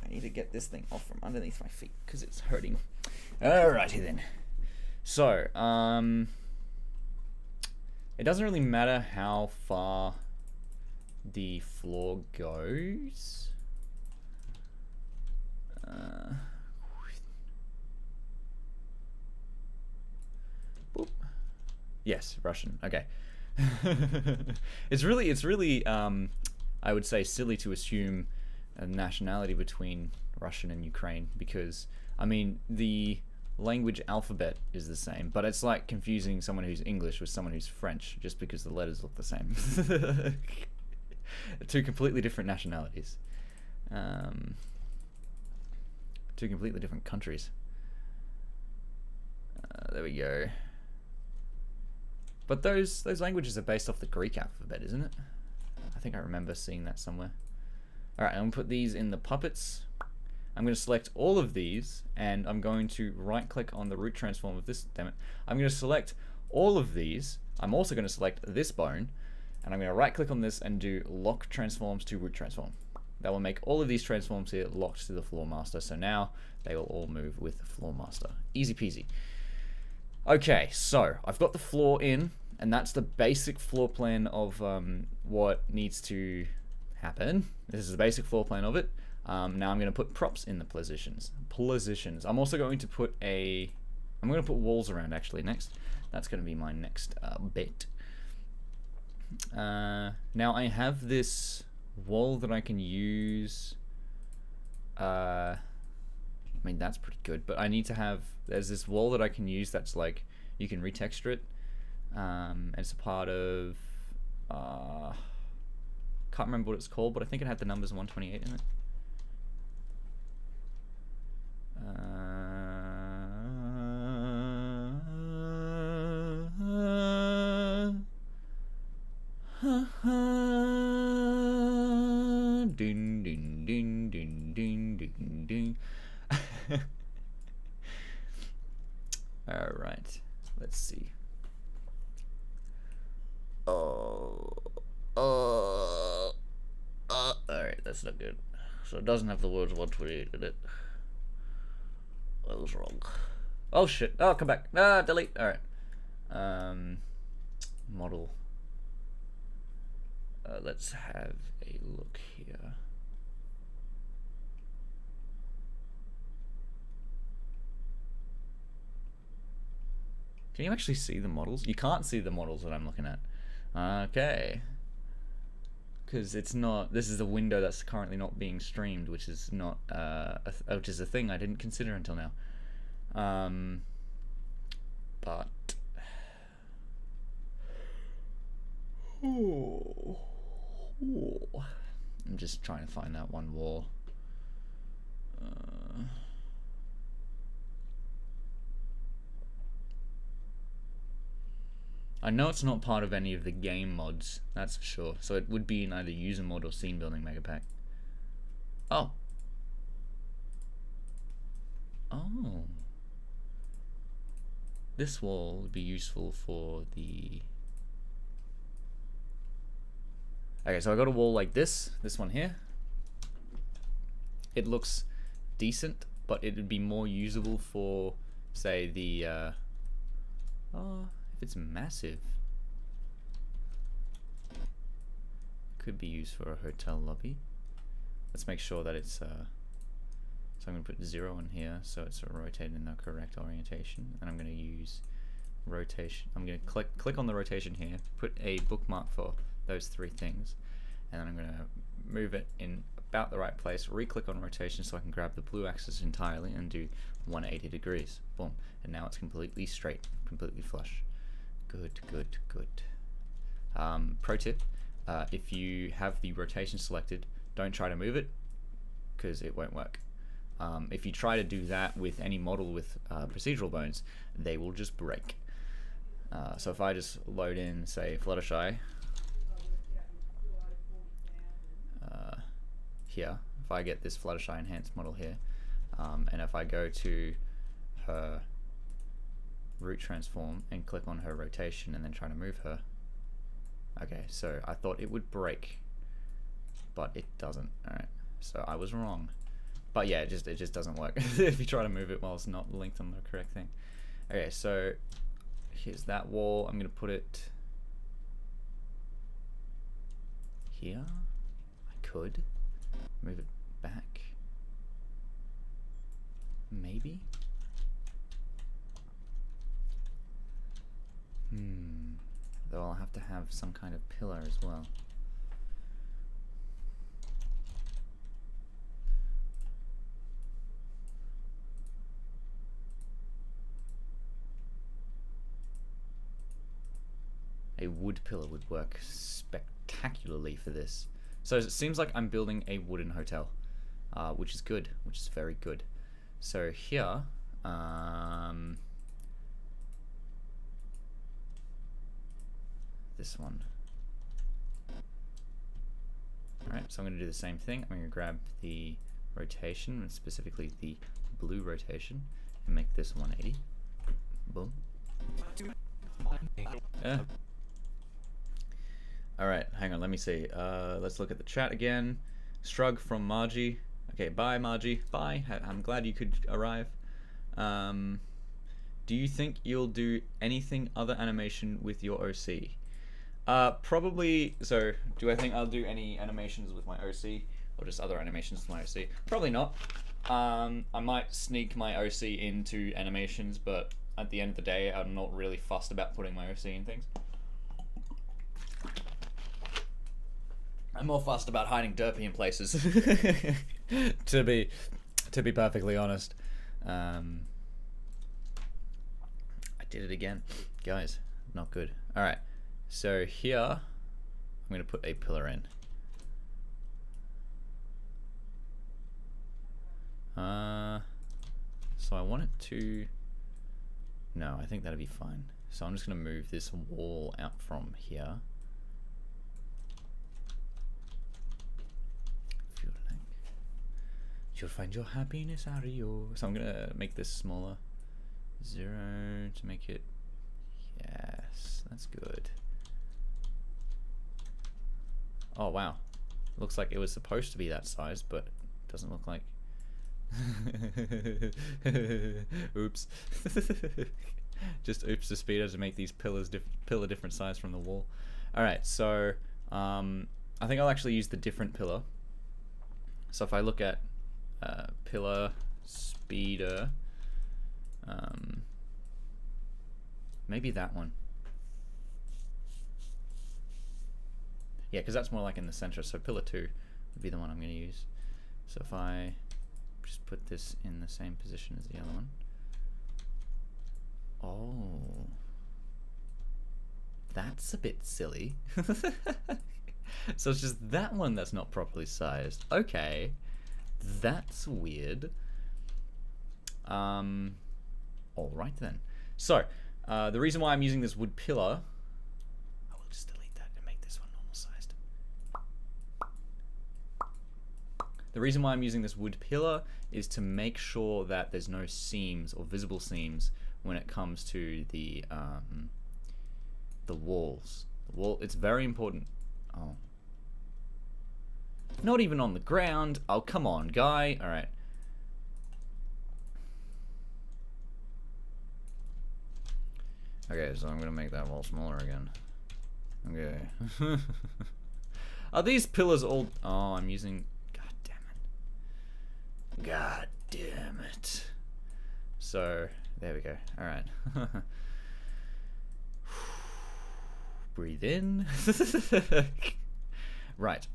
I need to get this thing off from underneath my feet because it's hurting. Alrighty then. So, it doesn't really matter how far the floor goes. Boop. Yes, Russian. Okay. It's really I would say silly to assume a nationality between Russian and Ukraine, because I mean the language alphabet is the same, but it's like confusing someone who's English with someone who's French just because the letters look the same. Two completely different nationalities. Two completely different countries. There we go. But those languages are based off the Greek alphabet, isn't it? I think I remember seeing that somewhere. Alright, I'm going to put these in the puppets. I'm going to select all of these, and I'm going to right click on the root transform of this, damn it. I'm going to select all of these. I'm also going to select this bone, and I'm going to right click on this and do lock transforms to root transform. That will make all of these transforms here locked to the floor master, so now they will all move with the floor master. Easy peasy. Okay, so I've got the floor in, and that's the basic floor plan of what needs to happen. This is the basic floor plan of it. Now I'm going to put props in the positions. I'm also going to put I'm going to put walls around actually next. That's going to be my next bit. Now I have this wall that I can use. I mean, that's pretty good, but I need to have, there's this wall that I can use that's like, you can retexture it. And it's a part of, can't remember what it's called, but I think it had the numbers 128 in it. Ding, ding, ding, ding, ding, ding, ding. All right, let's see. All right, that's not good. So it doesn't have the words 128 in it. I was wrong. Oh shit! Oh, come back. Delete. All right. Model. Let's have a look here. Can you actually see the models? You can't see the models that I'm looking at. Okay. Because it's not. This is a window that's currently not being streamed, which is not. Which is a thing I didn't consider until now. But. Ooh. Ooh. I'm just trying to find that one wall. I know it's not part of any of the game mods, that's for sure. So it would be in either user mod or scene building mega pack. Oh. Oh. This wall would be useful for the... Okay, so I got a wall like this one here. It looks decent, but it would be more usable for, say, the... Oh, if it's massive. Could be used for a hotel lobby. Let's make sure that it's... So I'm going to put 0 in here, so it's rotated in the correct orientation. And I'm going to use rotation. I'm going to click on the rotation here, put a bookmark for those 3 things, and then I'm going to move it in about the right place, re-click on rotation so I can grab the blue axis entirely and do 180 degrees. Boom. And now it's completely straight, completely flush. Good, good, good. Pro tip, if you have the rotation selected, don't try to move it, because it won't work. If you try to do that with any model with procedural bones, they will just break. So if I just load in, say, Fluttershy, here, if I get this Fluttershy enhanced model here, and if I go to her root transform and click on her rotation and then try to move her, okay, so I thought it would break, but it doesn't. Alright, so I was wrong. But yeah, it just doesn't work if you try to move it while it's not linked on the correct thing. Okay, so here's that wall. I'm gonna put it here. I could move it back, maybe. Though I'll have to have some kind of pillar as well. A wood pillar would work spectacularly for this. So it seems like I'm building a wooden hotel, which is good, which is very good. So here, this one. Alright, so I'm going to do the same thing. I'm going to grab the rotation, and specifically the blue rotation, and make this 180. Boom. Alright, hang on, let me see. Let's look at the chat again. Shrug from Margie. Okay, bye Margie. Bye. I'm glad you could arrive. Do you think you'll do anything other animation with your OC? Probably. So, do I think I'll do any animations with my OC? Or just other animations with my OC? Probably not. I might sneak my OC into animations, but at the end of the day, I'm not really fussed about putting my OC in things. I'm more fussed about hiding Derpy in places. to be perfectly honest. I did it again. Guys, not good. Alright, so here, I'm going to put a pillar in. So I want it to... No, I think that'd be fine. So I'm just going to move this wall out from here. You'll find your happiness, Ario. So I'm gonna make this smaller. 0 to make it. Yes, that's good. Oh wow, looks like it was supposed to be that size, but it doesn't look like. Oops. Just oops the speeder to make these pillars pillar different size from the wall. All right, so I think I'll actually use the different pillar. So if I look at pillar speeder Maybe that one. Yeah, because that's more like in the center. So pillar 2 would be the one I'm going to use. So if I just put this in the same position as the other one. Oh. That's a bit silly. So it's just that one that's not properly sized. Okay. That's weird. Alright then. So, the reason why I'm using this wood pillar... I will just delete that and make this one normal sized. The reason why I'm using this wood pillar is to make sure that there's no seams or visible seams when it comes to the walls. It's very important. Oh. Not even on the ground. Oh, come on, guy. Alright. Okay, so I'm gonna make that wall smaller again. Okay. Are these pillars all... Oh, I'm using... God damn it. God damn it. So, there we go. Alright. Breathe in. Right.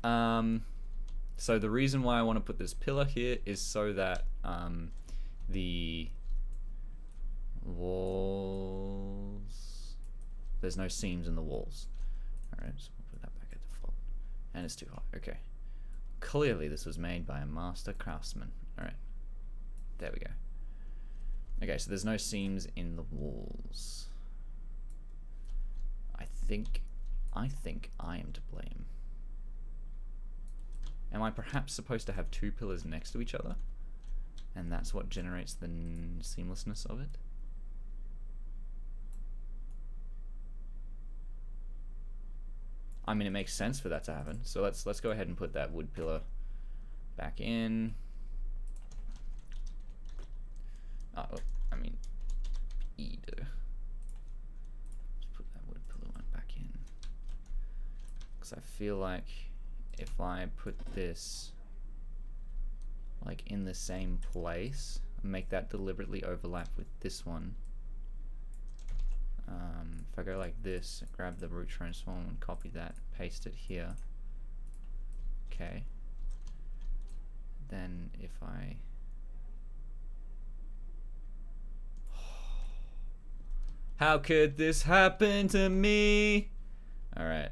So the reason why I want to put this pillar here is so that the walls... There's no seams in the walls. Alright, so we'll put that back at default. And it's too hot. Okay. Clearly this was made by a master craftsman. Alright. There we go. Okay, so there's no seams in the walls. I think I am to blame. Am I perhaps supposed to have 2 pillars next to each other? And that's what generates the seamlessness of it? I mean, it makes sense for that to happen. So let's go ahead and put that wood pillar back in. I mean, either. Let's put that wood pillar one back in. Because I feel like if I put this like in the same place, make that deliberately overlap with this one. If I go like this, grab the root transform and copy that, paste it here. Okay. Then if I... How could this happen to me? Alright.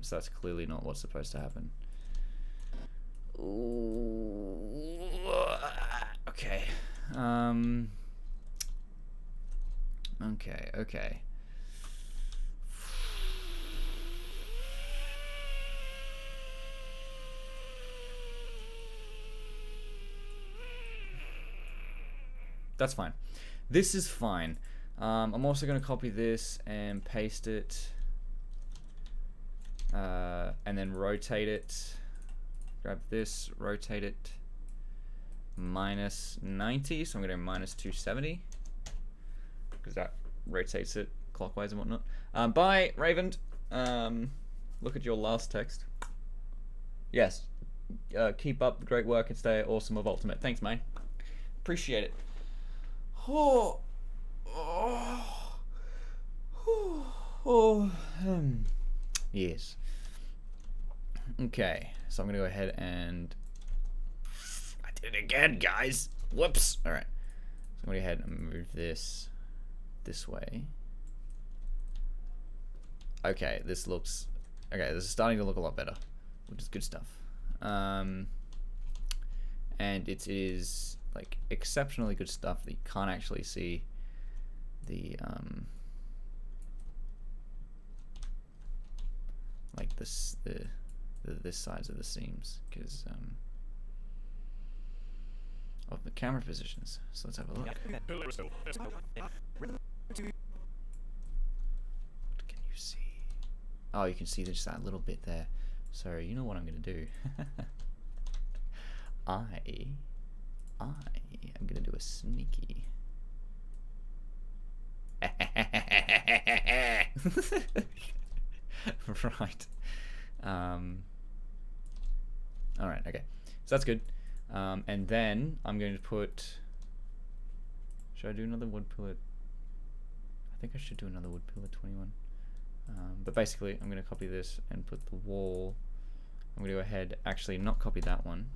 So that's clearly not what's supposed to happen. Ooh, okay. Okay. That's fine. This is fine. I'm also going to copy this and paste it. And then rotate it. Grab this, rotate it. Minus 90, so I'm going to go minus 270. Because that rotates it clockwise and whatnot. Bye, Raven. Look at your last text. Yes. Keep up the great work and stay awesome of Ultimate. Thanks, mate. Appreciate it. Oh. Yes. Okay, so I'm gonna go ahead and I did it again, guys. Whoops. All right. So I'm gonna go ahead and move this way. Okay, this is starting to look a lot better, which is good stuff. And it is like exceptionally good stuff that you can't actually see the like this size of the seams because of the camera positions. So let's have a look. What can you see? Oh, you can see just that little bit there. So you know what I'm gonna do? I am gonna do a sneaky. Right. Alright, okay. So that's good. And then I'm going to put... Should I do another wood pillar? I think I should do another wood pillar 21. But basically, I'm going to copy this and put the wall. I'm going to go ahead, actually not copy that one,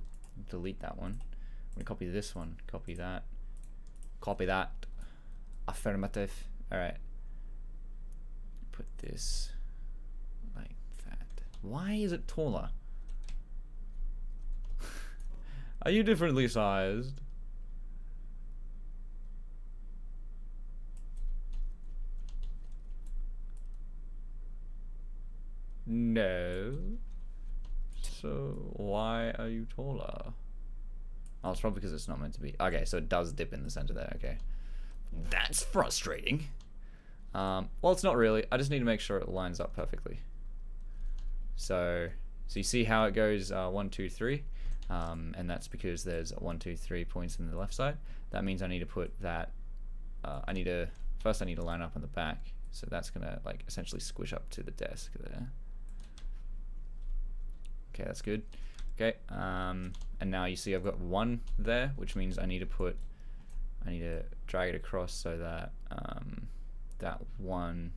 delete that one. I'm going to copy this one, copy that, affirmative. Alright. Put this like that. Why is it taller? Are you differently sized? No. So why are you taller? Oh, it's probably because it's not meant to be. Okay, so it does dip in the center there. Okay, that's frustrating. Well, it's not really. I just need to make sure it lines up perfectly. So you see how it goes 1, 2, 3, and that's because there's 1, 2, 3 points in the left side. That means I need to put that. First I need to line up on the back. So that's gonna like essentially squish up to the desk there. Okay, that's good. Okay, and now you see I've got 1 there, which means I need to drag it across so that that 1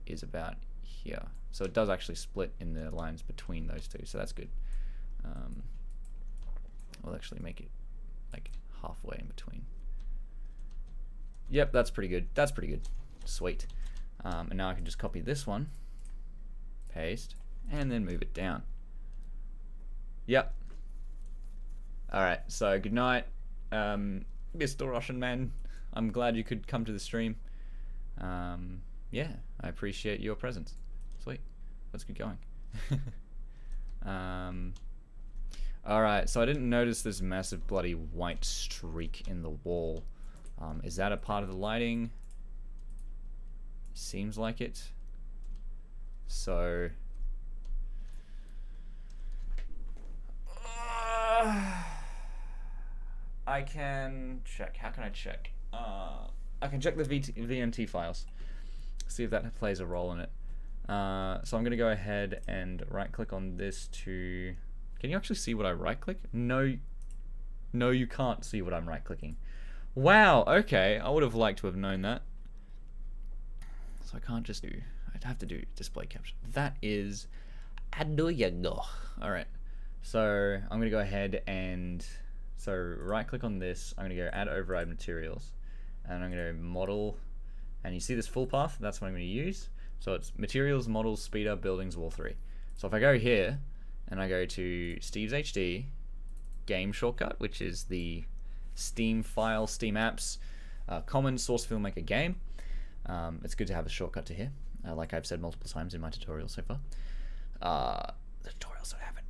is about here. So it does actually split in the lines between those two, so that's good. We'll actually make it like halfway in between. Yep, that's pretty good. That's pretty good. Sweet. And now I can just copy this one, paste, and then move it down. Yep. Alright, so good night, Mr. Russian man. I'm glad you could come to the stream. Yeah, I appreciate your presence. Sweet. Let's get going. Alright, so I didn't notice this massive bloody white streak in the wall. Is that a part of the lighting? Seems like it. So I can check. How can I check? I can check the VMT files. See if that plays a role in it. So I'm gonna go ahead and right click on this to... Can you actually see what I right click? No, you can't see what I'm right clicking. Wow, okay, I would have liked to have known that. So I can't just do, I'd have to do display caption. That is annoying. Alright, so I'm gonna go ahead and, so right click on this, I'm gonna go add override materials, and I'm gonna model, and you see this full path, that's what I'm gonna use. So it's materials, models, speeder, buildings, wall 3. So if I go here, and I go to Steve's HD, game shortcut, which is the Steam file, Steam apps, common source filmmaker game. It's good to have a shortcut to here, like I've said multiple times in my tutorial so far. The tutorials I haven't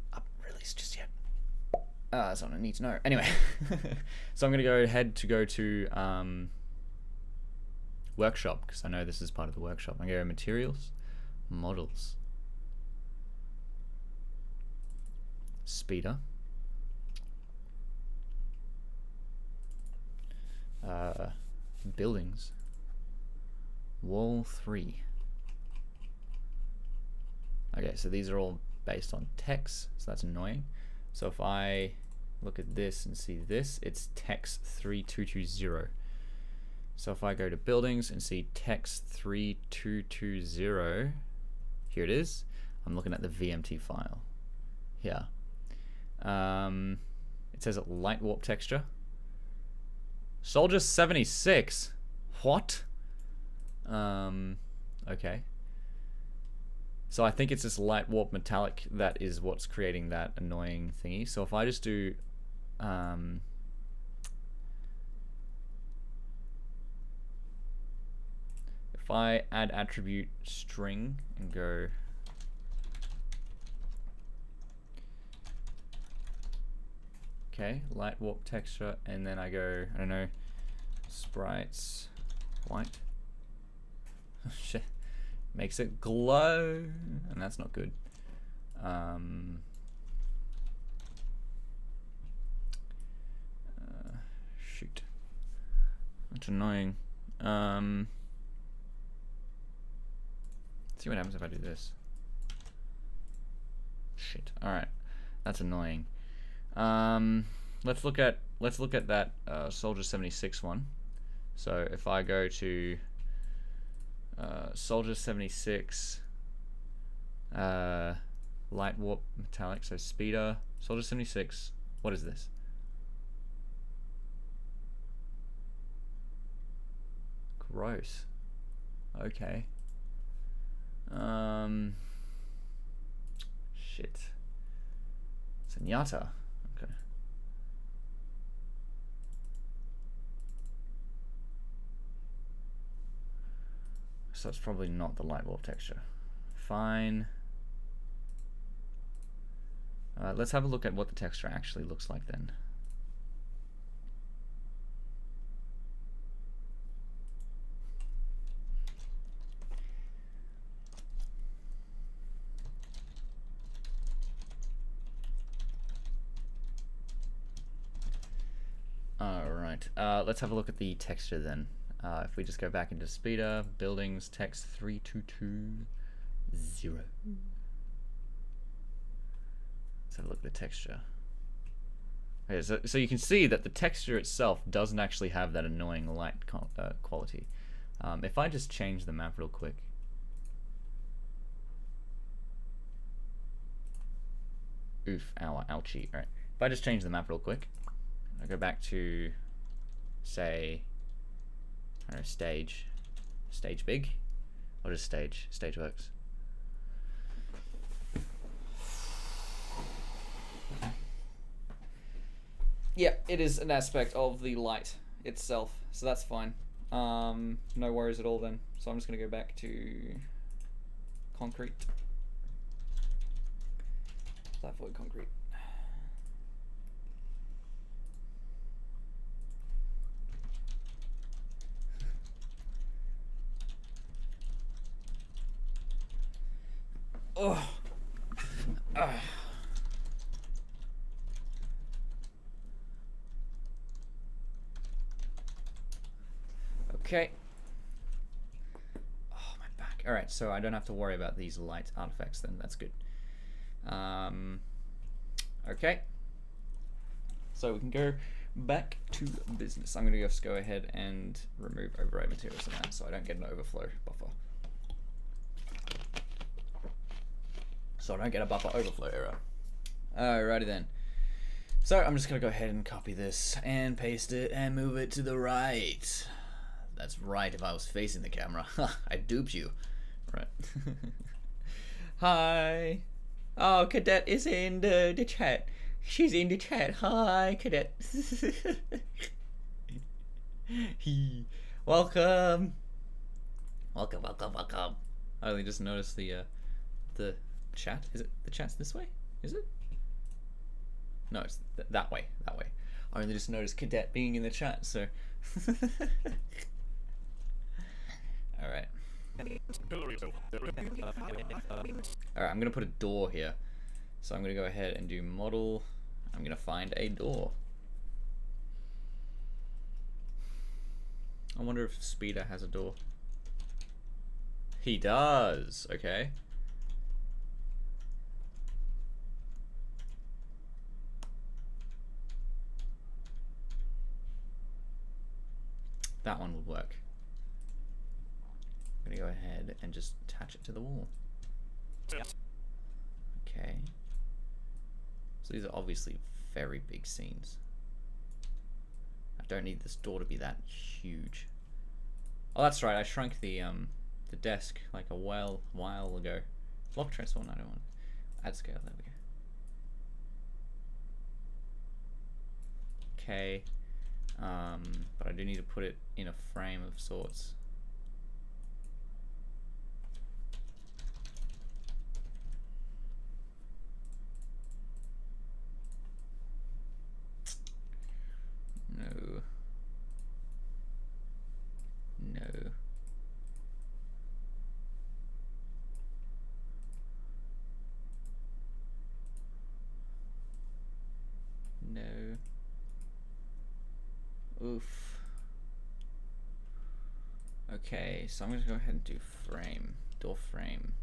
released just yet. That's what I need to know. Anyway, so I'm going to go ahead to go to workshop, because I know this is part of the workshop. I'm going to go materials, models, speeder, buildings, wall 3. Okay, so these are all based on text, so that's annoying. So if I look at this and see this, it's text 3220. So if I go to buildings and see text 3220, here it is. I'm looking at the VMT file here. It says light warp texture. Soldier 76. What? Okay. So I think it's this light warp metallic that is what's creating that annoying thingy. So if I just do if I add attribute string and go okay, light warp texture, and then I go, I don't know, sprites white. Shit. Makes it glow, and that's not good. Shoot. That's annoying. See what happens if I do this. Shit. Alright. That's annoying. Let's look at that Soldier 76 one. So if I go to Soldier 76. Light warp metallic, so speeder. Soldier 76. What is this? Gross. Okay. Shit. Zenyatta. Okay. So it's probably not the light warp texture. Fine. Let's have a look at what the texture actually looks like then. Alright, let's have a look at the texture then. If we just go back into speeder, buildings, text 3220. Let's have a look at the texture. Okay, so you can see that the texture itself doesn't actually have that annoying light quality. If I just change the map real quick. Oof, ouchie. Alright, if I just change the map real quick, I go back to, say, I don't know, stage big, or just stage works. Yeah, it is an aspect of the light itself, so that's fine. No worries at all then. So I'm just gonna go back to concrete. Flat void concrete. Oh. Okay. Oh, my back. Alright, so I don't have to worry about these light artifacts then. That's good. Okay. So we can go back to business. I'm going to just go ahead and remove override materials and that so I don't get an overflow buffer. So I don't get a buffer overflow error. Alrighty then. So I'm just going to go ahead and copy this and paste it and move it to the right. That's right, if I was facing the camera. I duped you. Right. Hi. Oh, Cadet is in the chat. She's in the chat. Hi, Cadet. Welcome. Welcome. I only just noticed the chat. Is it the chat's this way? Is it? No, it's that way. That way. I only just noticed Cadet being in the chat, so. Alright. Alright, I'm gonna put a door here. So I'm gonna go ahead and do model. I'm gonna find a door. I wonder if Speeder has a door. He does. Okay. That one would work. I'm gonna go ahead and just attach it to the wall. Okay. So these are obviously very big scenes. I don't need this door to be that huge. Oh, that's right. I shrunk the desk like a while ago. Block transform. I don't want. Add scale. There we go. Okay. But I do need to put it in a frame of sorts. No. No. No. Oof. Okay, so I'm going to go ahead and do frame. Door frame.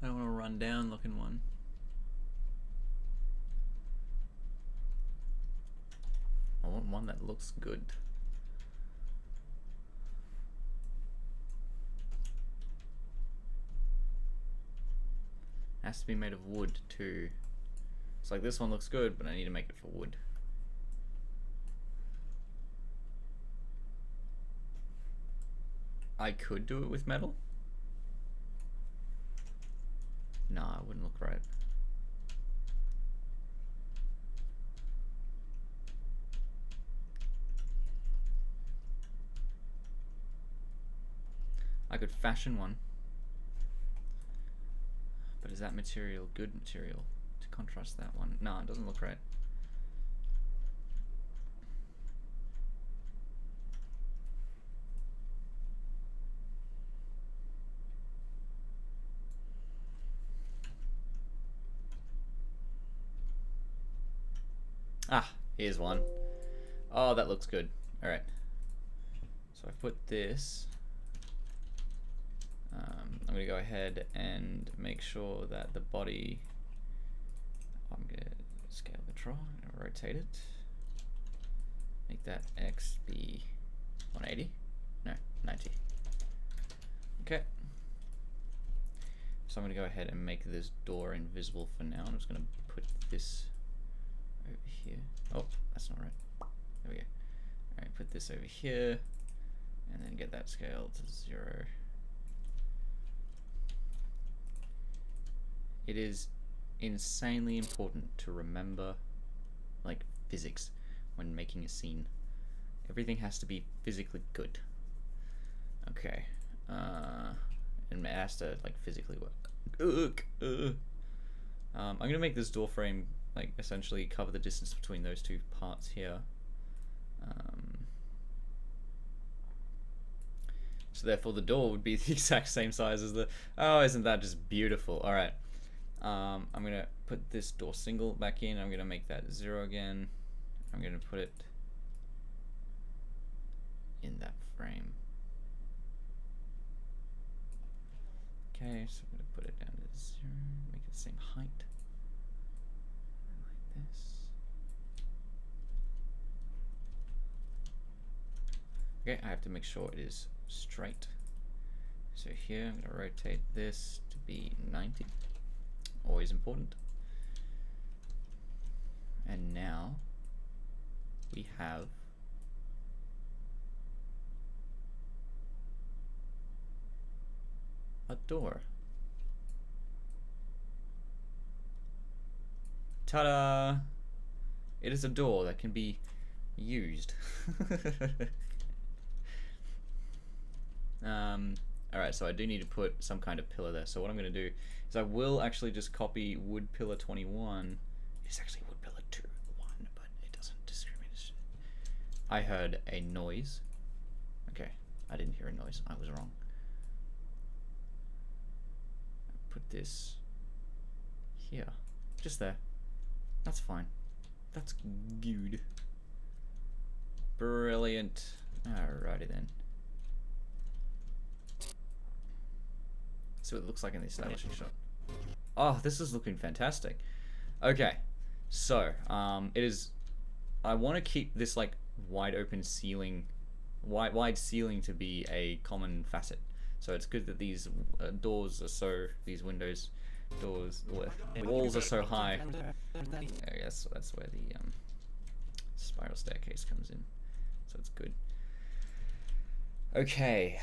I don't want to run run down looking one. I want one that looks good. Has to be made of wood too. It's like this one looks good, but I need to make it for wood. I could do it with metal. Nah, it wouldn't look right. I could fashion one. But is that material good material to contrast that one? No, it doesn't look right. Ah, here's one. Oh, that looks good. Alright. So I put this. I'm going to go ahead and make sure that the body, I'm going to scale the draw, I'm going to rotate it, make that X be 180, no, 90. Okay, so I'm going to go ahead and make this door invisible for now. I'm just going to put this over here. Oh, that's not right. There we go. Alright, put this over here, and then get that scale to 0. It is insanely important to remember, like, physics when making a scene. Everything has to be physically good. Okay. And it has to, like, physically work. I'm gonna make this door frame, like, essentially cover the distance between those two parts here. So therefore the door would be the exact same size as the... Oh, isn't that just beautiful? Alright. I'm gonna put this door single back in. I'm gonna make that 0 again. I'm gonna put it in that frame. Okay, so I'm gonna put it down to 0, make it the same height. Like this. Okay, I have to make sure it is straight. So here I'm gonna rotate this to be 90. Always important. And now we have a door. Ta-da! It is a door that can be used. Alright, so I do need to put some kind of pillar there. So what I'm going to do is I will actually just copy wood pillar 21. It's actually wood pillar 21, but it doesn't discriminate. I heard a noise. Okay, I didn't hear a noise. I was wrong. Put this here. Just there. That's fine. That's good. Brilliant. Alrighty then. So it looks like in the establishing shot. Oh, this is looking fantastic. Okay, so it is. I want to keep this like wide open ceiling, wide ceiling to be a common facet. So it's good that these doors are so, these windows, doors, walls are so high. I guess that's where the spiral staircase comes in. So it's good. Okay.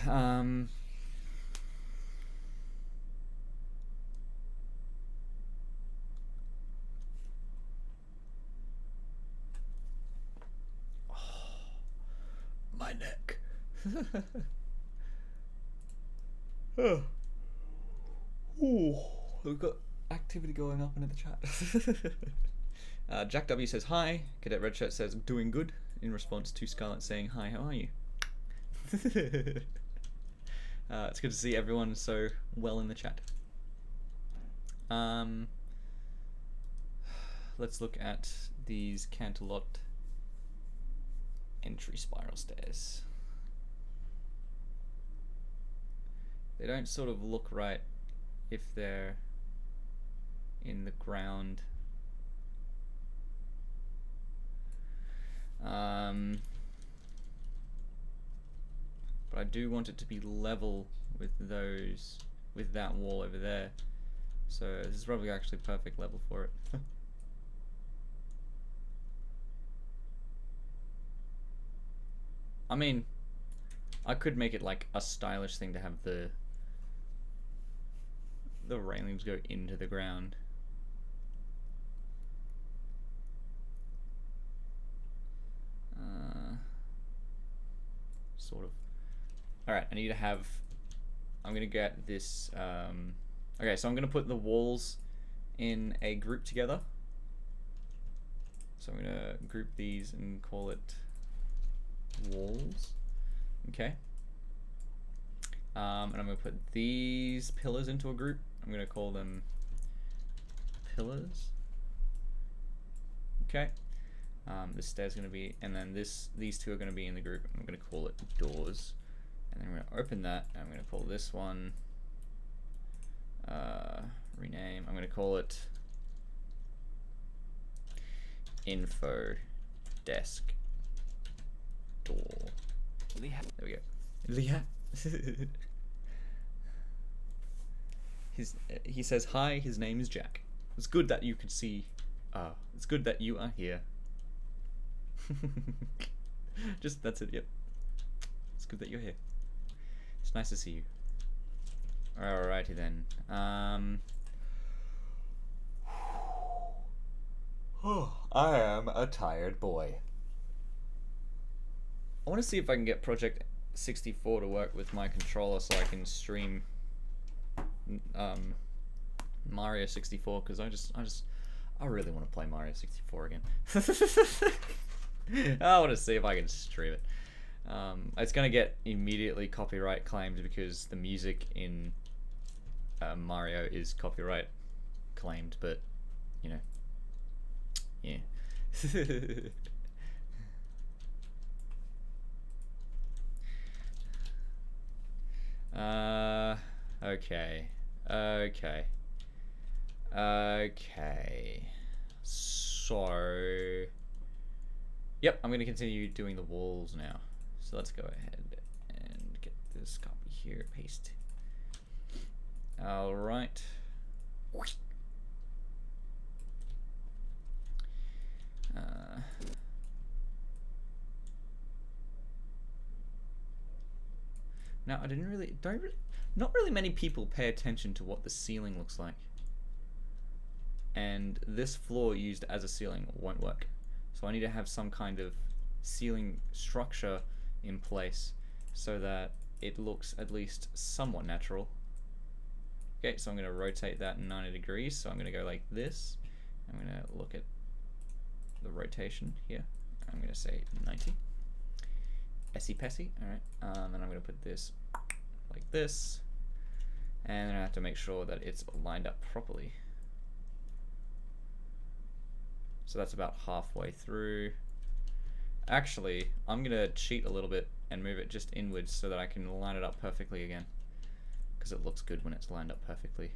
My neck. Oh. Ooh, we've got activity going up into the chat. Jack W says hi. Cadet Redshirt says doing good in response to Scarlett saying hi. How are you? It's good to see everyone so well in the chat. Let's look at these Canterlot entry spiral stairs. They don't sort of look right if they're in the ground. But I do want it to be level with that wall over there. So this is probably actually perfect level for it. I mean, I could make it like a stylish thing to have the railings go into the ground. Sort of. Alright, I need to have... I'm going to get this... okay, so I'm going to put the walls in a group together. So I'm going to group these and call it walls. Okay. And I'm going to put these pillars into a group. I'm going to call them pillars. Okay. This stairs going to be, and then these two are going to be in the group. I'm going to call it doors. And then I'm going to open that, and I'm going to call this one, rename, I'm going to call it info desk door. There we go. Leah. He says hi, his name is Jack. It's good that you can see, it's good that you are here. Just, that's it, yep. It's good that you're here. It's nice to see you. Alrighty then. I am a tired boy. I want to see if I can get Project 64 to work with my controller so I can stream Mario 64, because I really want to play Mario 64 again. I want to see if I can stream it. It's gonna get immediately copyright claimed because the music in Mario is copyright claimed, but you know, yeah. Okay. So, yep, I'm gonna continue doing the walls now. So let's go ahead and get this copy here, paste. All right. Now I not really many people pay attention to what the ceiling looks like. And this floor used as a ceiling won't work. So I need to have some kind of ceiling structure in place so that it looks at least somewhat natural. Okay, so I'm going to rotate that 90 degrees. So I'm going to go like this. I'm going to look at the rotation here. I'm going to say 90. Essy pessy. Alright, and I'm going to put this like this. And then I have to make sure that it's lined up properly. So that's about halfway through. Actually, I'm gonna cheat a little bit and move it just inwards so that I can line it up perfectly again. Because it looks good when it's lined up perfectly.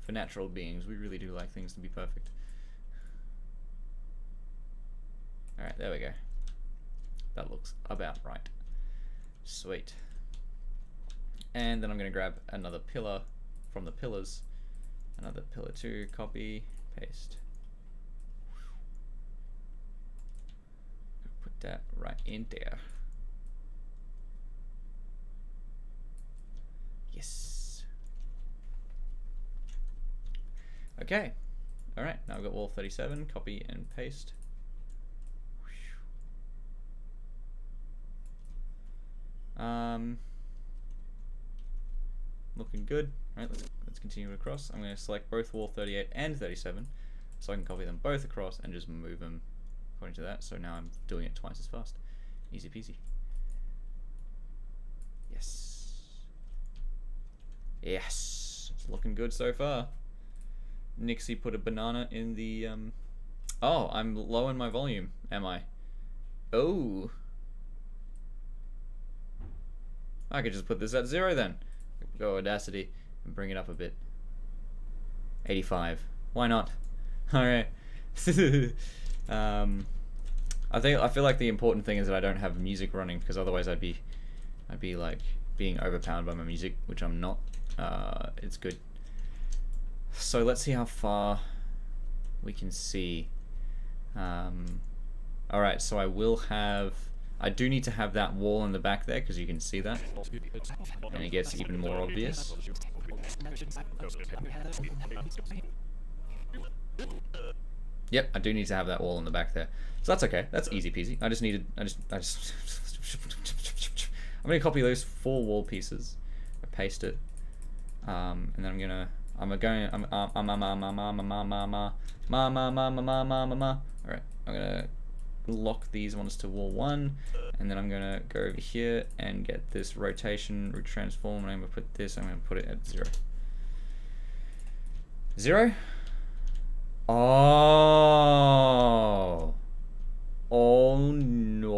For natural beings, we really do like things to be perfect. Alright, there we go. That looks about right. Sweet. And then I'm gonna grab another pillar from the pillars. Another pillar 2, copy, paste. Put that right in there. Yes. Okay. Alright, now I've got wall 37, copy and paste. Looking good. Alright, let's continue across. I'm going to select both wall 38 and 37 so I can copy them both across and just move them according to that. So now I'm doing it twice as fast. Easy peasy. Yes. Yes. It's looking good so far. Nixie put a banana in the oh, I'm low in my volume, am I? Oh. I could just put this at 0 then. Go Audacity and bring it up a bit. 85. Why not? Alright. I feel like the important thing is that I don't have music running, because otherwise I'd be like being overpowered by my music, which I'm not. It's good. So let's see how far we can see. Alright, so I do need to have that wall in the back there, because you can see that. And it gets even more obvious. Yep, I do need to have that wall in the back there. So that's okay. That's easy peasy. I'm gonna copy those 4 wall pieces, paste it, and then I'm gonna alright, I'm gonna lock these ones to wall 1, and then I'm gonna go over here and get this rotation retransform, and I'm gonna put this, I'm gonna put it at 0. 0? Oh. Oh no.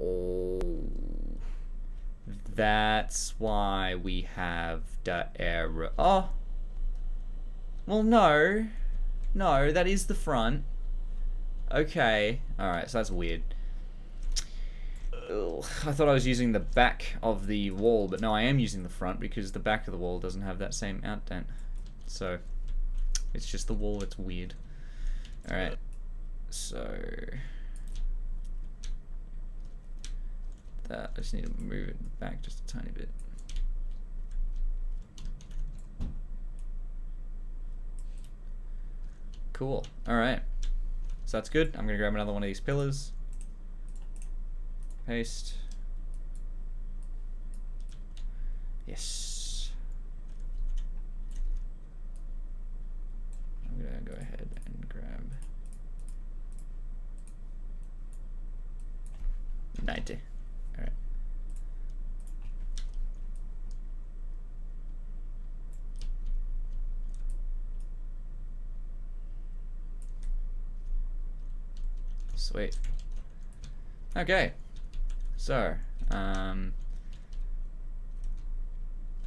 Oh. That's why we have the error. Oh. Well, no. No, that is the front. Okay. Alright, so that's weird. Ugh, I thought I was using the back of the wall, but no, I am using the front because the back of the wall doesn't have that same outdent. So, it's just the wall that's weird. Alright, so... I just need to move it back just a tiny bit. Cool, alright. So that's good. I'm gonna grab another one of these pillars. Paste. Yes. I'm gonna go ahead and grab 90. Alright. Sweet. Okay. So, I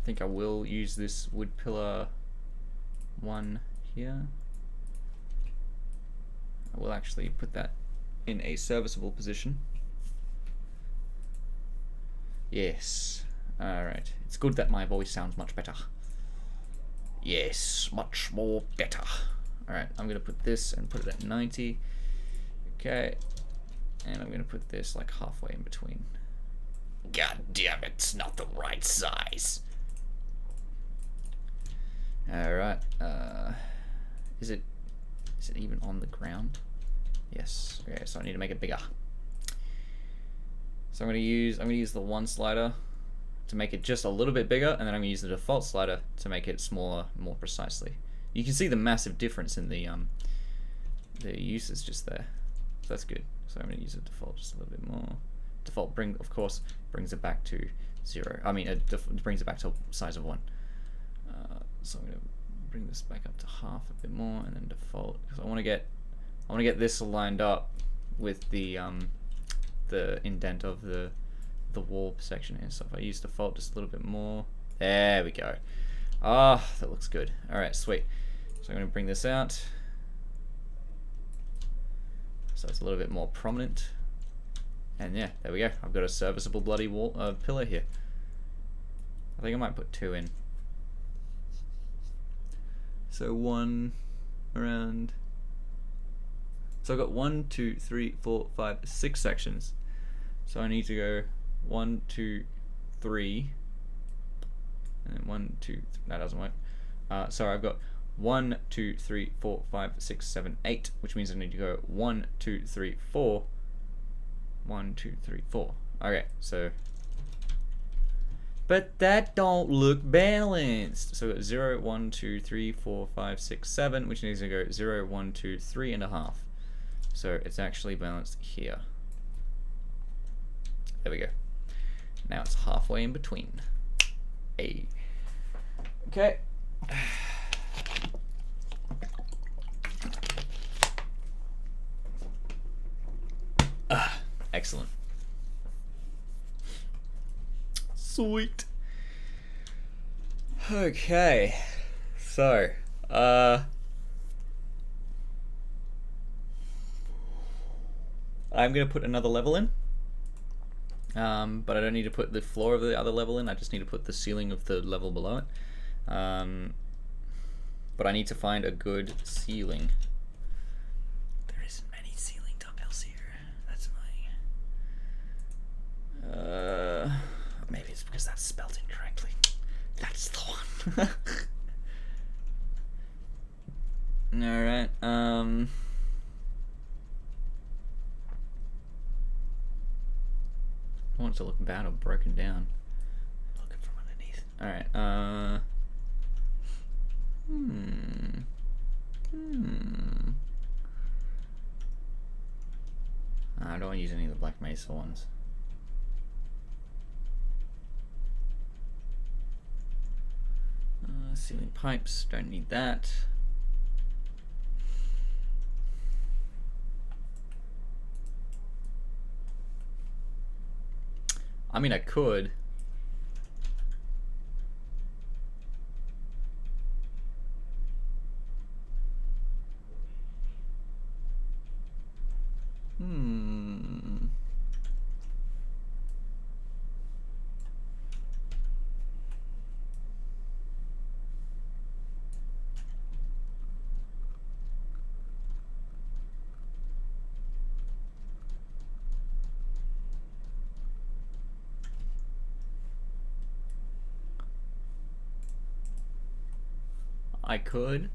think I will use this wood pillar 1 here. I will actually put that in a serviceable position. Yes. Alright. It's good that my voice sounds much better. Yes, much more better. Alright, I'm going to put this and put it at 90. Okay. And I'm going to put this like halfway in between. God damn it, it's not the right size. Alright. Is it even on the ground? Yes. Okay, so I need to make it bigger. So I'm gonna use the 1 slider to make it just a little bit bigger, and then I'm gonna use the default slider to make it smaller, more precisely. You can see the massive difference in the uses just there. So that's good. So I'm gonna use the default just a little bit more. Default of course brings it back to 0. I mean, it brings it back to size of 1. So I'm gonna bring this back up to half a bit more, and then default, because I want to get this lined up with the indent of the wall section here. So if I use default just a little bit more, there we go. Ah, that looks good. All right, sweet. So I'm gonna bring this out, so it's a little bit more prominent. And yeah, there we go. I've got a serviceable bloody wall pillar here. I think I might put 2 in. So 1 around. So I've got 1, 2, 3, 4, 5, 6 sections. So I need to go 1, 2, 3, and then 1, 2. That doesn't work. So I've got 1, 2, 3, 4, 5, 6, 7, 8, which means I need to go 1, 2, 3, 4. 1, 2, 3, 4. Okay, so. But that don't look balanced. So 0, 1, 2, 3, 4, 5, 6, 7, which needs to go 0, 1, 2, 3 and a half. So it's actually balanced here. There we go. Now it's halfway in between. A. Okay. Excellent. Okay, so I'm gonna put another level in, but I don't need to put the floor of the other level in. I just need to put the ceiling of the level below it. But I need to find a good ceiling. There isn't many ceiling dumbbells here. That's annoying. Maybe it's because that's spelled incorrectly. That's the one. Alright, I want it to look bad or broken down. Looking from underneath. Alright, I don't want to use any of the Black Mesa ones. Ceiling pipes, don't need that. I mean, I could. I could.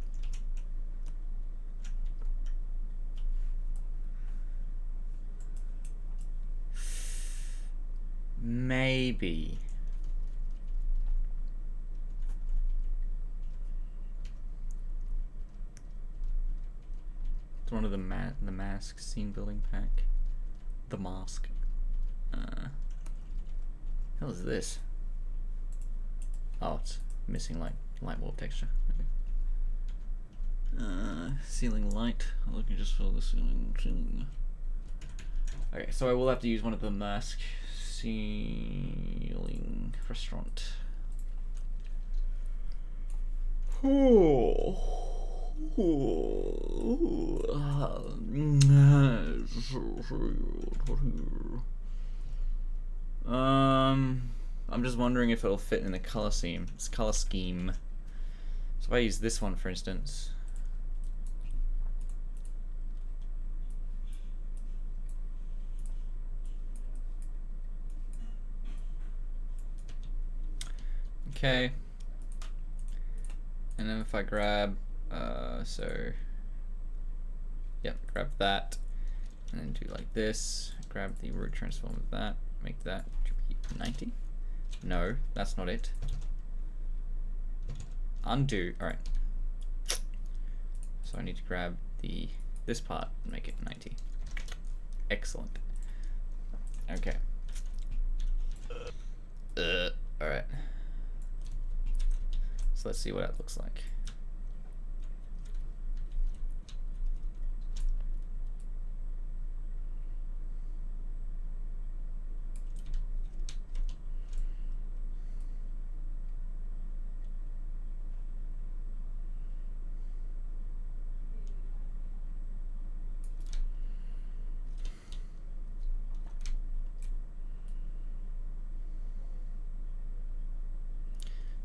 Maybe. It's one of the mask scene building pack. The mask. Hell is this? Oh, it's missing light warp texture. Okay. Ceiling light. I'm looking just for the ceiling. Okay, so I will have to use one of the mask ceiling restaurant. I'm just wondering if it'll fit in the color scheme. So if I use this one, for instance. Okay. And then if I grab, grab that, and then do like this, grab the root transform of that, make that 90. No, that's not it. Undo. All right. So I need to grab this part and make it 90. Excellent. Okay. All right. So let's see what that looks like.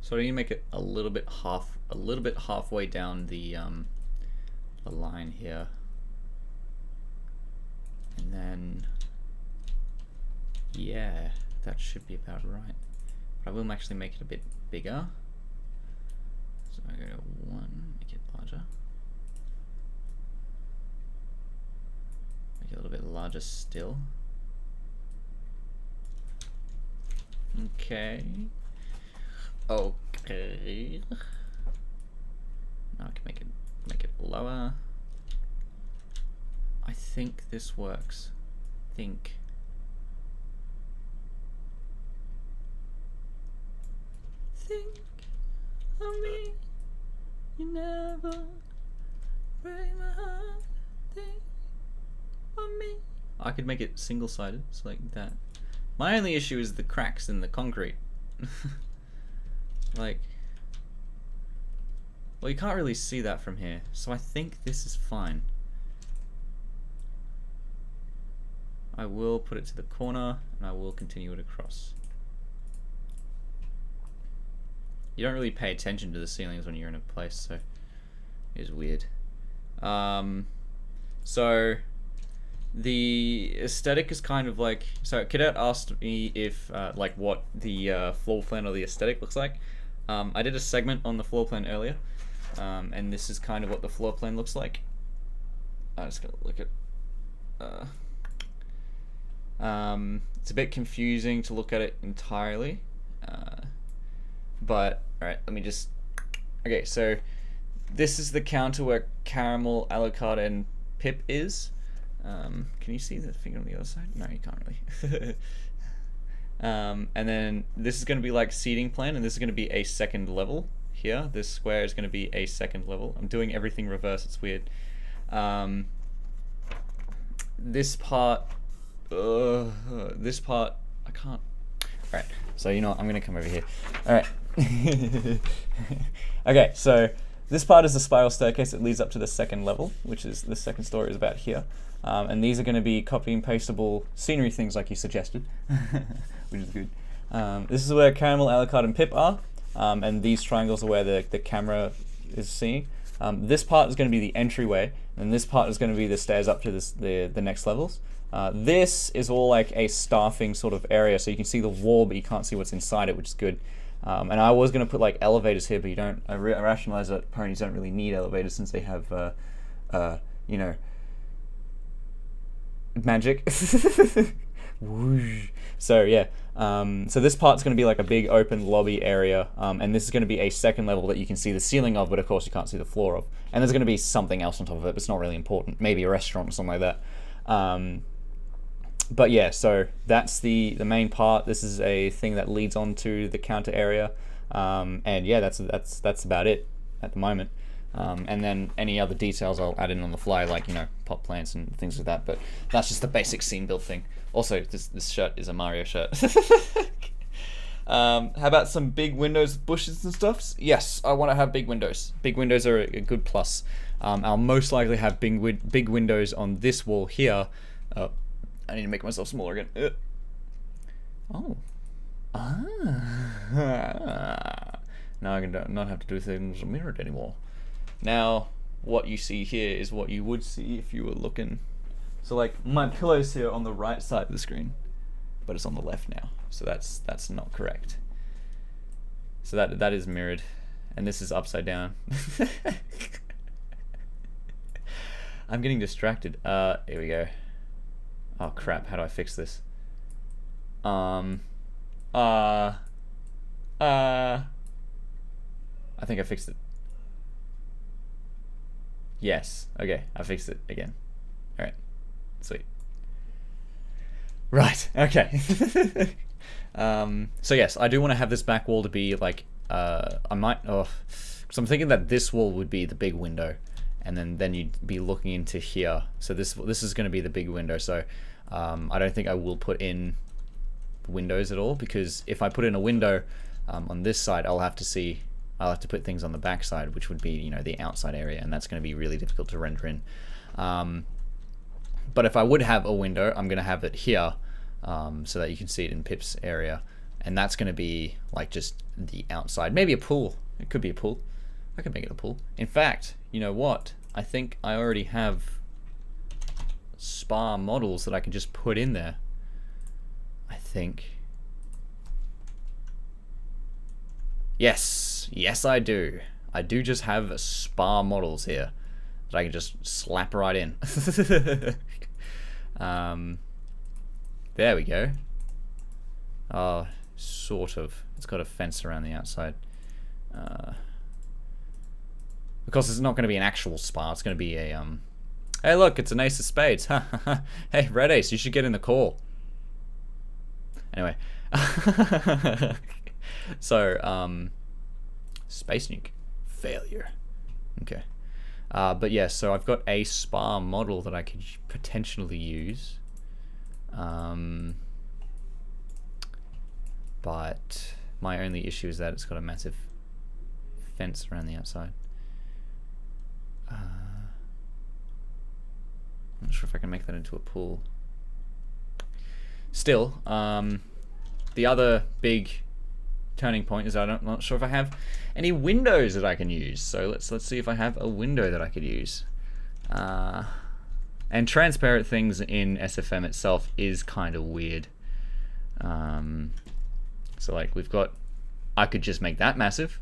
So I need to make it a little bit halfway down the line here, and then yeah, that should be about right. But I will actually make it a bit bigger. So I go to 1, make it larger, make it a little bit larger still. Okay. Okay. Now I can make it lower. I think this works. Think of me. You never break my heart. Think of me. I could make it single-sided, so like that. My only issue is the cracks in the concrete. Like, Well, you can't really see that from here, so I think this is fine. I will put it to the corner, and I will continue it across. You don't really pay attention to the ceilings when you're in a place, so it's weird. So the aesthetic is kind of like, so Cadet asked me if like what the floor plan or the aesthetic looks like. I did a segment on the floor plan earlier, and this is kind of what the floor plan looks like. I'm just gonna look at. It's a bit confusing to look at it entirely, but alright, let me just. Okay, so this is the counter where Caramel, Alucard, and Pip is. Can you see the finger on the other side? No, you can't really. And then this is going to be like seating plan, and this is going to be a second level here. This square is going to be a second level. I'm doing everything reverse, it's weird. This part, I can't. Alright, so you know what, I'm going to come over here. Alright. Okay, so this part is the spiral staircase that leads up to the second level, which is the second story is about here. And these are going to be copy and pastable scenery things like you suggested, which is good. This is where Caramel, Alucard, and Pip are, and these triangles are where the camera is seeing. This part is going to be the entryway, and this part is going to be the stairs up to the next levels. This is all like a staffing sort of area, so you can see the wall, but you can't see what's inside it, which is good. And I was going to put like elevators here, but you don't. I rationalize that ponies don't really need elevators since they have, you know, magic. Whoosh. So yeah, so this part's going to be like a big open lobby area, and this is going to be a second level that you can see the ceiling of, but of course you can't see the floor of. And there's going to be something else on top of it, but it's not really important. Maybe a restaurant or something like that. But yeah, so that's the main part. This is a thing that leads on to the counter area, and yeah, that's about it at the moment. And then any other details I'll add in on the fly, like, you know, pot plants and things like that. But that's just the basic scene build thing. Also, this shirt is a Mario shirt. How about some big windows, bushes and stuff? Yes, I want to have big windows. Big windows are a good plus. I'll most likely have big windows on this wall here. I need to make myself smaller again. Oh. Now I can not have to do things mirrored anymore. Now, what you see here is what you would see if you were looking. So like, my pillow's here on the right side of the screen, but it's on the left now. So that's not correct. So that is mirrored, and this is upside down. I'm getting distracted. Here we go. Oh crap, how do I fix this? I think I fixed it. Yes, okay, I fixed it again. Alright, sweet. Right, okay. So yes, I do want to have this back wall to be like, I might, because I'm thinking that this wall would be the big window, and then you'd be looking into here. So this is going to be the big window. So I don't think I will put in windows at all, because if I put in a window on this side, I'll have to put things on the back side, which would be, you know, the outside area, and that's going to be really difficult to render in. But if I would have a window, I'm going to have it here, so that you can see it in Pip's area, and that's going to be like just the outside. Maybe a pool. It could be a pool. I could make it a pool. In fact, you know what? I think I already have spa models that I can just put in there. I think. Yes, I do. I do just have spa models here that I can just slap right in. There we go. Oh, sort of. It's got a fence around the outside. Of course, it's not going to be an actual spa. It's going to be a hey, look, it's an ace of spades. Hey, red ace, you should get in the call. Anyway. So, space nuke. Failure. Okay. But yeah, so I've got a spa model that I could potentially use. But my only issue is that it's got a massive fence around the outside. I'm not sure if I can make that into a pool. Still, the other big turning point is I'm not sure if I have any windows that I can use. So let's see if I have a window that I could use. And transparent things in SFM itself is kind of weird. So like we've got, I could just make that massive.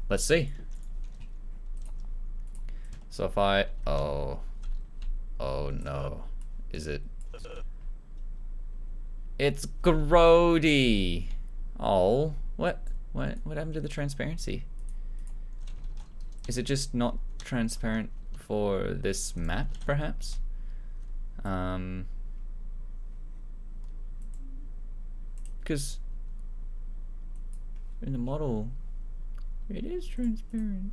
Let's see. So if I, oh no, is it? It's grody. Oh, what happened to the transparency? Is it just not transparent for this map, perhaps? Because in the model, it is transparent,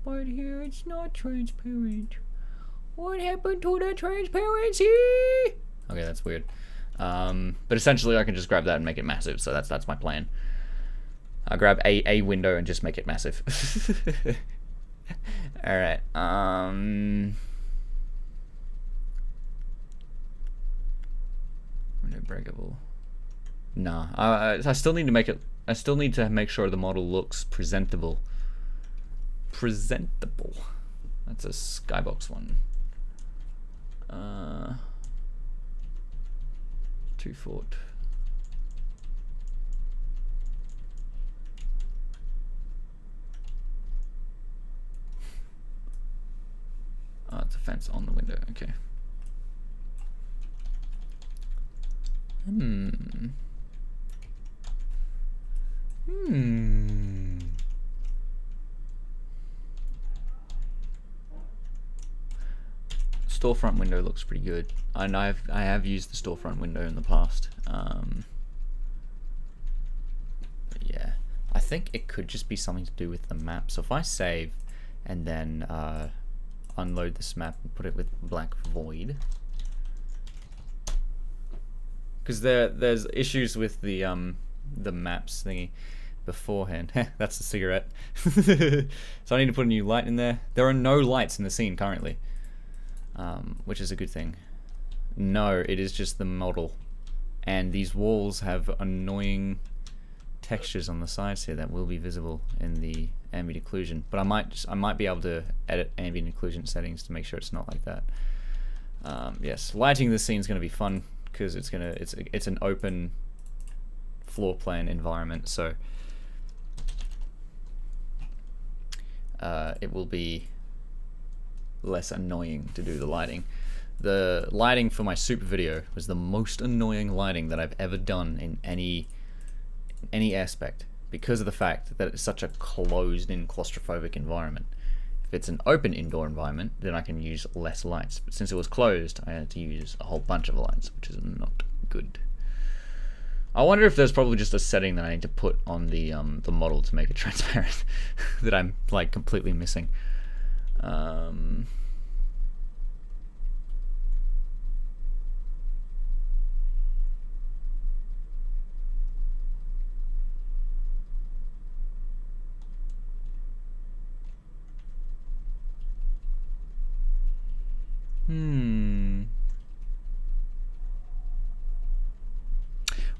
but here it's not transparent. What happened to the transparency? Okay, that's weird. But essentially I can just grab that and make it massive, so that's my plan. I'll grab a window and just make it massive. Alright, window breakable. Nah, I still need to make it, I still need to make sure the model looks presentable. Presentable. That's a skybox one. 2 foot. Oh, it's a fence on the window. Okay. Storefront window looks pretty good, and I have used the storefront window in the past. But yeah, I think it could just be something to do with the map. So if I save and then unload this map and put it with black void, because there's issues with the maps thingy beforehand. That's the cigarette. So I need to put a new light in there. There are no lights in the scene currently. Which is a good thing. No, it is just the model. And these walls have annoying textures on the sides here that will be visible in the ambient occlusion. But I might be able to edit ambient occlusion settings to make sure it's not like that. Yes, lighting this scene is going to be fun because it's an open floor plan environment, so it will be less annoying to do the lighting. The lighting for my super video was the most annoying lighting that I've ever done in any aspect, because of the fact that it's such a closed-in claustrophobic environment. If it's an open indoor environment, then I can use less lights, but since it was closed, I had to use a whole bunch of lights, which is not good. I wonder if there's probably just a setting that I need to put on the model to make it transparent that I'm like completely missing.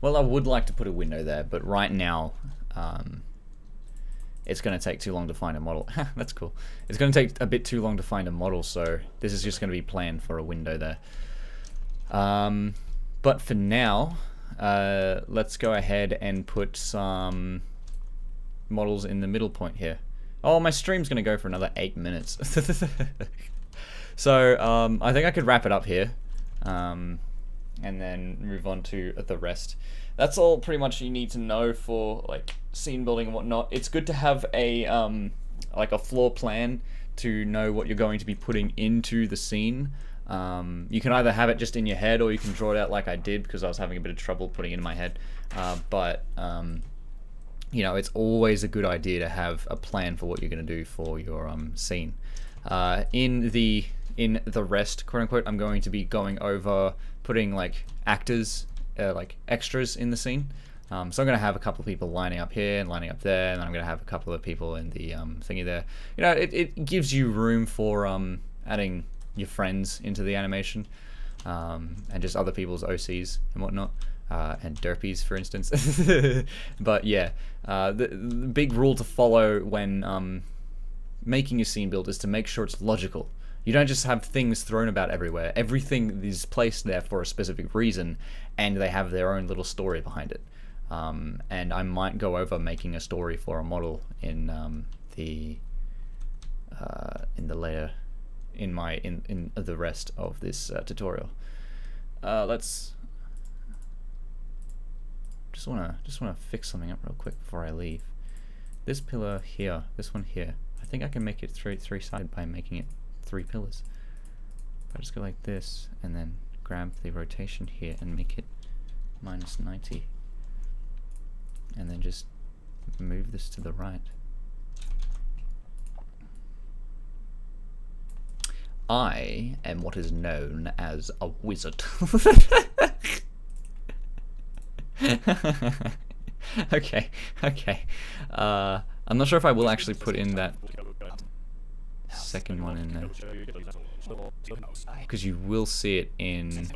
Well, I would like to put a window there, but right now, it's going to take too long to find a model. That's cool. It's going to take a bit too long to find a model, so this is just going to be planned for a window there. But for now, let's go ahead and put some models in the middle point here. Oh, my stream's going to go for another 8 minutes. So I think I could wrap it up here, and then move on to the rest. That's all pretty much you need to know for like scene building and whatnot. It's good to have a like a floor plan to know what you're going to be putting into the scene. You can either have it just in your head, or you can draw it out like I did, because I was having a bit of trouble putting it in my head. But you know, it's always a good idea to have a plan for what you're going to do for your scene. In the rest, quote unquote, I'm going to be going over putting like actors, like extras in the scene. So I'm going to have a couple of people lining up here and lining up there, and then I'm going to have a couple of people in the thingy there. You know, it gives you room for adding your friends into the animation, and just other people's OCs and whatnot, and derpies, for instance. But yeah, the big rule to follow when making your scene build is to make sure it's logical. You don't just have things thrown about everywhere. Everything is placed there for a specific reason, and they have their own little story behind it. And I might go over making a story for a model in the later in the rest of this tutorial. Let's just wanna fix something up real quick before I leave. This pillar here, this one here, I think I can make it three-sided by making it 3 pillars. If I just go like this and then grab the rotation here and make it -90, and then just move this to the right. I am what is known as a wizard. Okay. I'm not sure if I will actually put in that second one in there, because you will see it in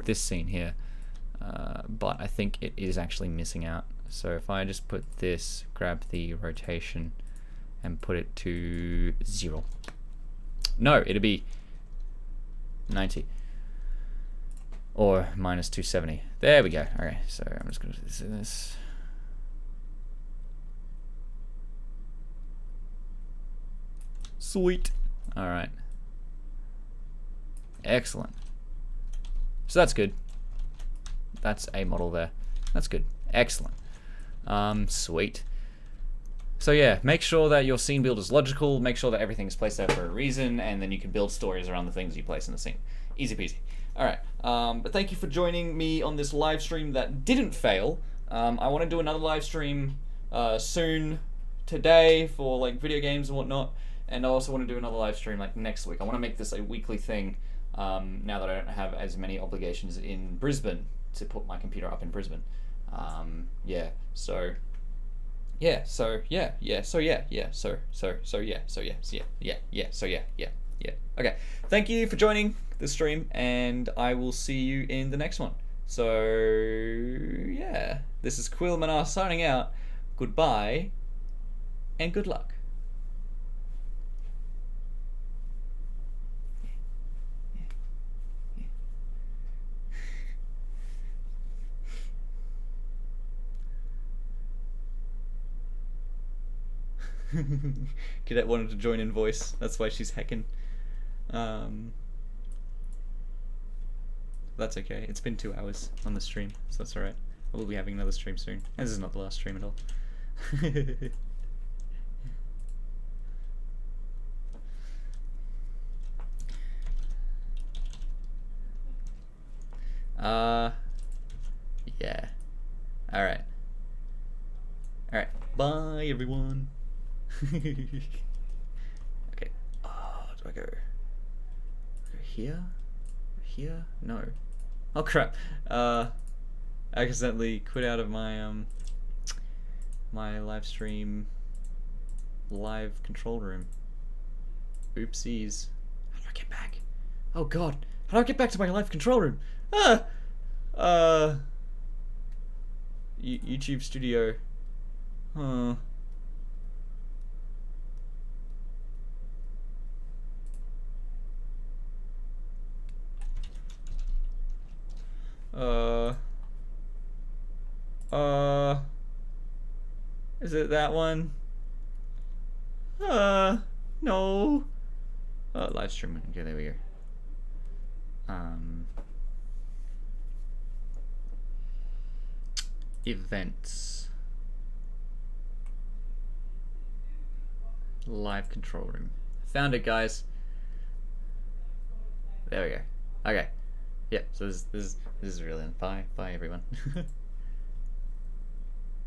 this scene here, but I think it is actually missing out. So if I just put this, grab the rotation and put it to 0. No, it'll be 90 or -270. There we go. Okay, so I'm just going to do this. Sweet. All right. Excellent. So that's good. That's a model there. That's good. Excellent. Sweet. So yeah, make sure that your scene build is logical, make sure that everything's placed there for a reason, and then you can build stories around the things you place in the scene. Easy peasy. Alright, but thank you for joining me on this live stream that didn't fail. I want to do another live stream soon today for like video games and whatnot, and I also want to do another live stream like next week. I want to make this a weekly thing now that I don't have as many obligations in Brisbane to put my computer up in Brisbane. Okay, thank you for joining the stream, and I will see you in the next one. So yeah, this is Quillo signing out. Goodbye and good luck. Cadet wanted to join in voice, that's why she's heckin'. That's okay, it's been 2 hours on the stream, so that's alright. I will be having another stream soon. This is not the last stream at all. Yeah. Alright. Alright, bye everyone. Okay. Do I go here? Here? No. Oh crap. I accidentally quit out of my my live stream live control room. Oopsies. How do I get back? Oh god. How do I get back to my live control room? YouTube Studio. Huh. Is it that one? No. Live stream. Okay, there we go. Events. Live control room. Found it, guys. There we go. Okay. Yeah, so this is really bye everyone.